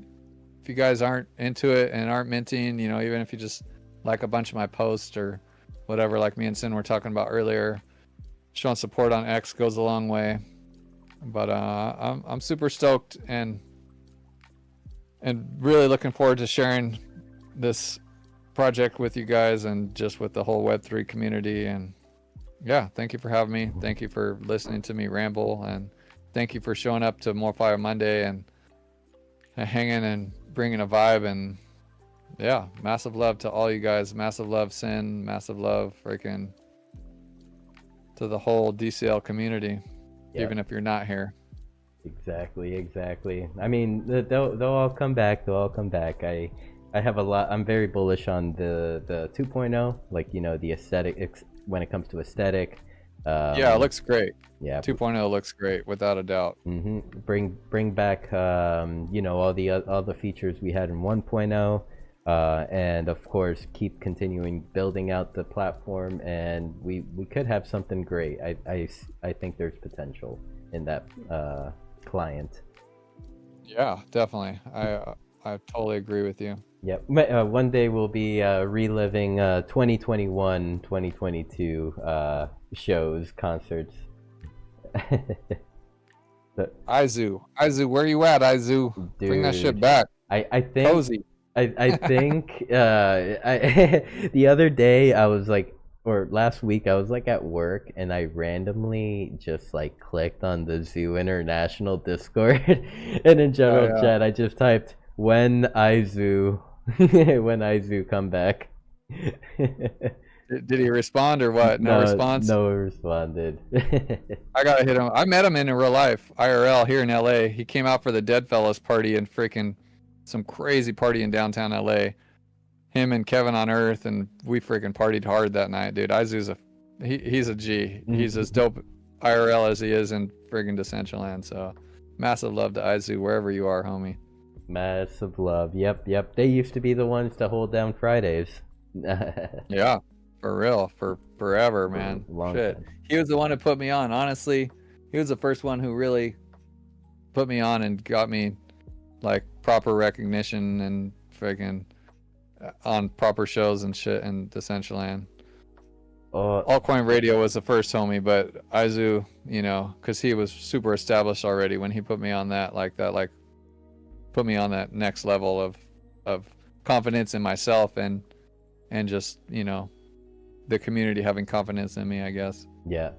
S1: if you guys aren't into it and aren't minting, you know, even if you just like a bunch of my posts or whatever, like me and Sin were talking about earlier, showing support on X goes a long way. But I'm super stoked and really looking forward to sharing this project with you guys and just with the whole Web3 community. And yeah, thank you for having me. Thank you for listening to me ramble, and thank you for showing up to More Fire Monday and hanging and bringing a vibe. And yeah, massive love to all you guys. Massive love, Sin. Massive love, freaking, to the whole DCL community, even if you're not here.
S2: Exactly. I mean, they'll all come back. They'll all come back. I have a lot. I'm very bullish on the 2.0, like, you know, the aesthetic when it comes to aesthetic.
S1: Yeah, it looks great.
S2: Yeah,
S1: 2.0 looks great without a doubt.
S2: Bring back you know, all the features we had in 1.0, and of course keep continuing building out the platform, and we could have something great. I think there's potential in that client.
S1: Yeah, definitely. I totally agree with you.
S2: Yep. One day we'll be reliving 2021, 2022 shows, concerts.
S1: Izu, where you at, Izu? Bring that shit back.
S2: I think
S1: Cozy.
S2: I think the other day I was like, or last week I was like at work, and I randomly just like clicked on the Zoo International Discord, and in general chat I just typed, when Izu when Izu come back.
S1: Did he respond or what? No response?
S2: No responded.
S1: I gotta hit him. I met him in real life, IRL, here in LA. He came out for the Dead Fellas party and freaking some crazy party in downtown LA. Him and Kevin on Earth, and we freaking partied hard that night, dude. Izu's he's a G. He's as dope IRL as he is in friggin' Decentraland. So massive love to Izu wherever you are, homie.
S2: Massive love. Yep. They used to be the ones to hold down Fridays.
S1: Yeah, for real, for forever, man. Shit. He was the one who put me on. Honestly, he was the first one who really put me on and got me like proper recognition and freaking on proper shows and shit in Decentraland. Altcoin Radio was the first homie, but Izu, you know, because he was super established already when he put me on that, put me on that next level of confidence in myself and just, you know, the community having confidence in me, I guess.
S2: Yep.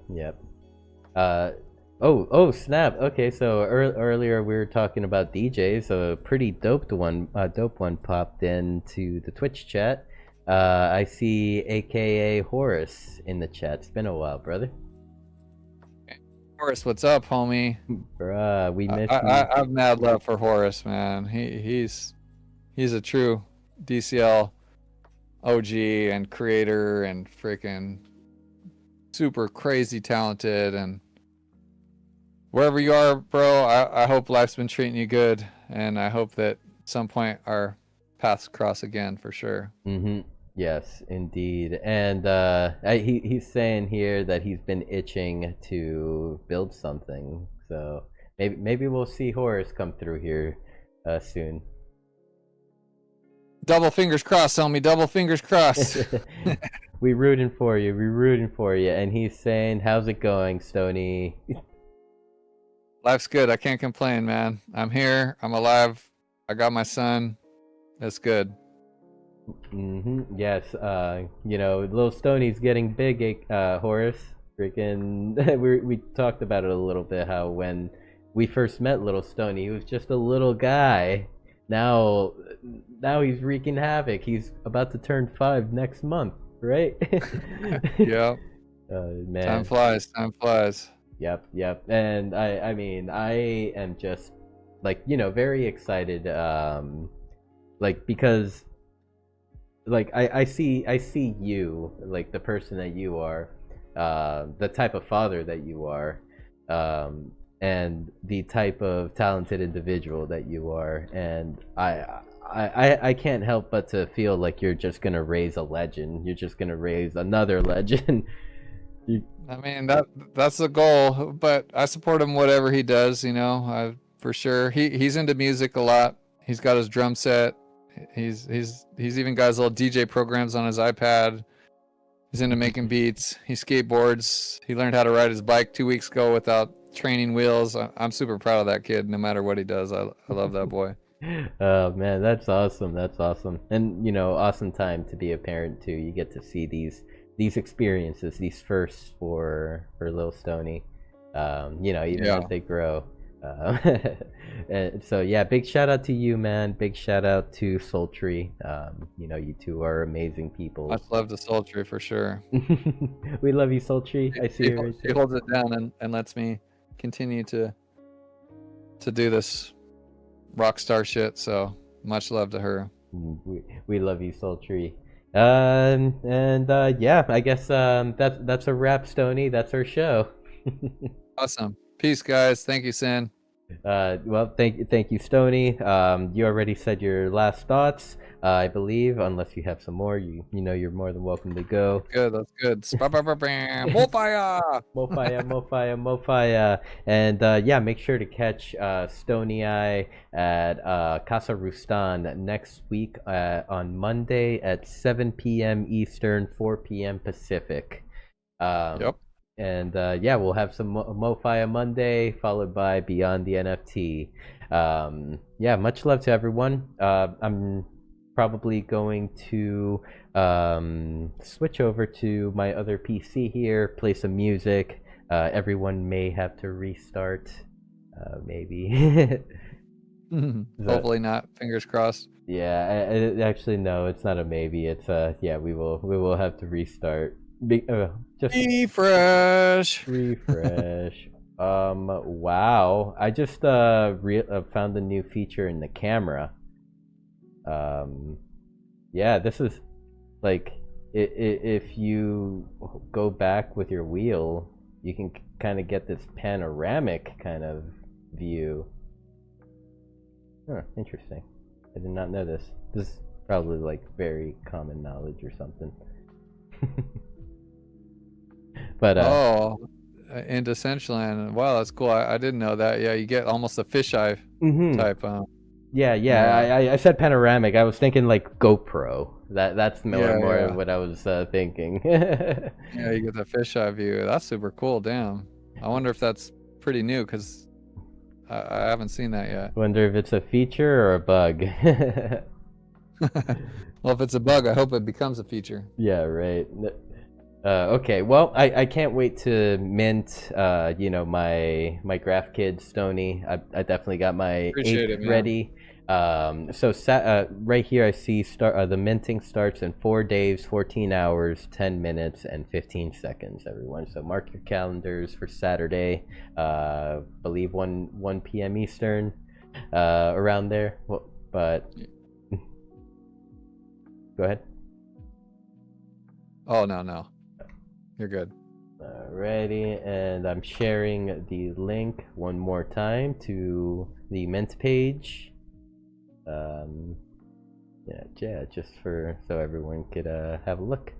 S2: Oh snap. Okay, so earlier we were talking about DJs. A pretty dope one popped into the Twitch chat. I see AKA Horace in the chat. It's been a while, brother.
S1: Horace, what's up, homie?
S2: Bruh, we missed you.
S1: I have mad love for Horace, man. He's a true DCL OG and creator and freaking super crazy talented. And wherever you are, bro, I hope life's been treating you good, and I hope that at some point our paths cross again for sure.
S2: Yes, indeed. And he's saying here that he's been itching to build something, so maybe we'll see Horace come through here soon.
S1: Double fingers crossed, homie. Double fingers crossed.
S2: We rooting for you. And he's saying, how's it going, Stony?
S1: Life's good. I can't complain, man. I'm here. I'm alive. I got my son. That's good.
S2: Yes. You know, little Stoney's getting big. Horace, freaking. We talked about it a little bit. How when we first met little Stoney, he was just a little guy. Now he's wreaking havoc. He's about to turn 5 next month, right?
S1: Yeah.
S2: Man.
S1: Time flies.
S2: Yep. And I mean, I am just like, you know, very excited, like, because like I see you, like the person that you are, the type of father that you are, and the type of talented individual that you are, and I can't help but to feel like you're just gonna raise a legend. You're just gonna raise another legend.
S1: I mean, that's the goal, but I support him whatever he does, you know. For sure. He's into music a lot. He's got his drum set. He's even got his little DJ programs on his iPad. He's into making beats. He skateboards. He learned how to ride his bike 2 weeks ago without training wheels. I'm super proud of that kid. No matter what he does, I love that boy.
S2: Oh man, that's awesome. That's awesome. And you know, awesome time to be a parent too. You get to see these experiences, these firsts for little Stoney. You know, even as they grow. And so yeah, big shout out to you, man. Big shout out to Sultry. You know, you two are amazing people.
S1: Much love to Sultry for sure.
S2: We love you, Sultry. I see you right
S1: He
S2: there.
S1: holds it down and lets me continue to do this rock star shit. So much love to her.
S2: We love you, Sultry. Yeah, I guess that's a wrap, Stoney. That's our show.
S1: Awesome. Peace, guys. Thank you, Sin.
S2: Well, thank you, Stoney. You already said your last thoughts, I believe. Unless you have some more, you know, you're more than welcome to go.
S1: Good. That's good. More fire!
S2: Mo fire. And yeah, make sure to catch StoneyEye at Casa Rustan next week on Monday at 7 p.m. Eastern, 4 p.m. Pacific.
S1: Yep.
S2: And yeah, we'll have some MoFi Monday, followed by Beyond the NFT. Yeah, much love to everyone. I'm probably going to switch over to my other PC here, play some music. Everyone may have to restart, maybe.
S1: Hopefully not. Fingers crossed.
S2: Yeah, actually, no, it's not a maybe. It's yeah, we will have to restart. Just
S1: refresh.
S2: Wow, I just found a new feature in the camera. Yeah, this is like if you go back with your wheel, you can kind of get this panoramic kind of view. Huh, interesting. I did not know this. This is probably like very common knowledge or something. But
S1: in Decentraland, wow, that's cool. I didn't know that. Yeah, you get almost a fisheye type.
S2: Yeah. I said panoramic. I was thinking like GoPro. That's more what I was thinking.
S1: Yeah, you get the fisheye view. That's super cool. Damn. I wonder if that's pretty new because I haven't seen that yet.
S2: Wonder if it's a feature or a bug.
S1: Well, if it's a bug, I hope it becomes a feature.
S2: Yeah, right. Okay, well, I can't wait to mint, you know, my graph kid Stoney. I definitely got my ape ready. So right here I see the minting starts in 4 days, 14 hours, 10 minutes, and 15 seconds. Everyone, so mark your calendars for Saturday. Believe 1 p.m. Eastern, around there. Well, but go ahead.
S1: Oh no. You're good.
S2: Alrighty, and I'm sharing the link one more time to the mint page. Yeah, just so everyone could have a look.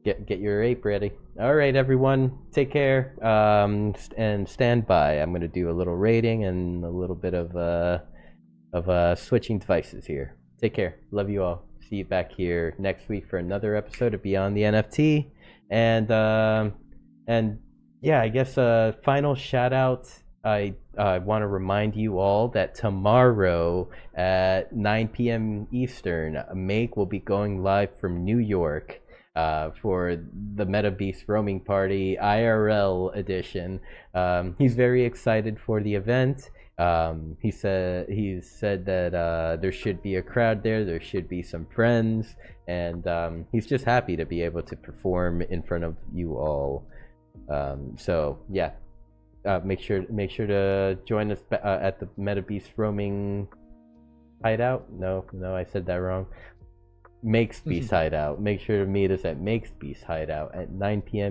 S2: Get your ape ready. All right, everyone, take care. And stand by. I'm gonna do a little rating and a little bit of switching devices here. Take care. Love you all. See you back here next week for another episode of Beyond the NFT. And yeah, I guess final shout out. I want to remind you all that tomorrow at 9 p.m. Eastern, Make will be going live from New York for the Meta Beast Roaming Party IRL edition. He's very excited for the event. He said that there should be a crowd there. There should be some friends, and he's just happy to be able to perform in front of you all. So yeah, make sure to join us at the Meta Beast roaming hideout. No, I said that wrong. Makes Beast hideout. Make sure to meet us at Makes Beast hideout at 9 p.m.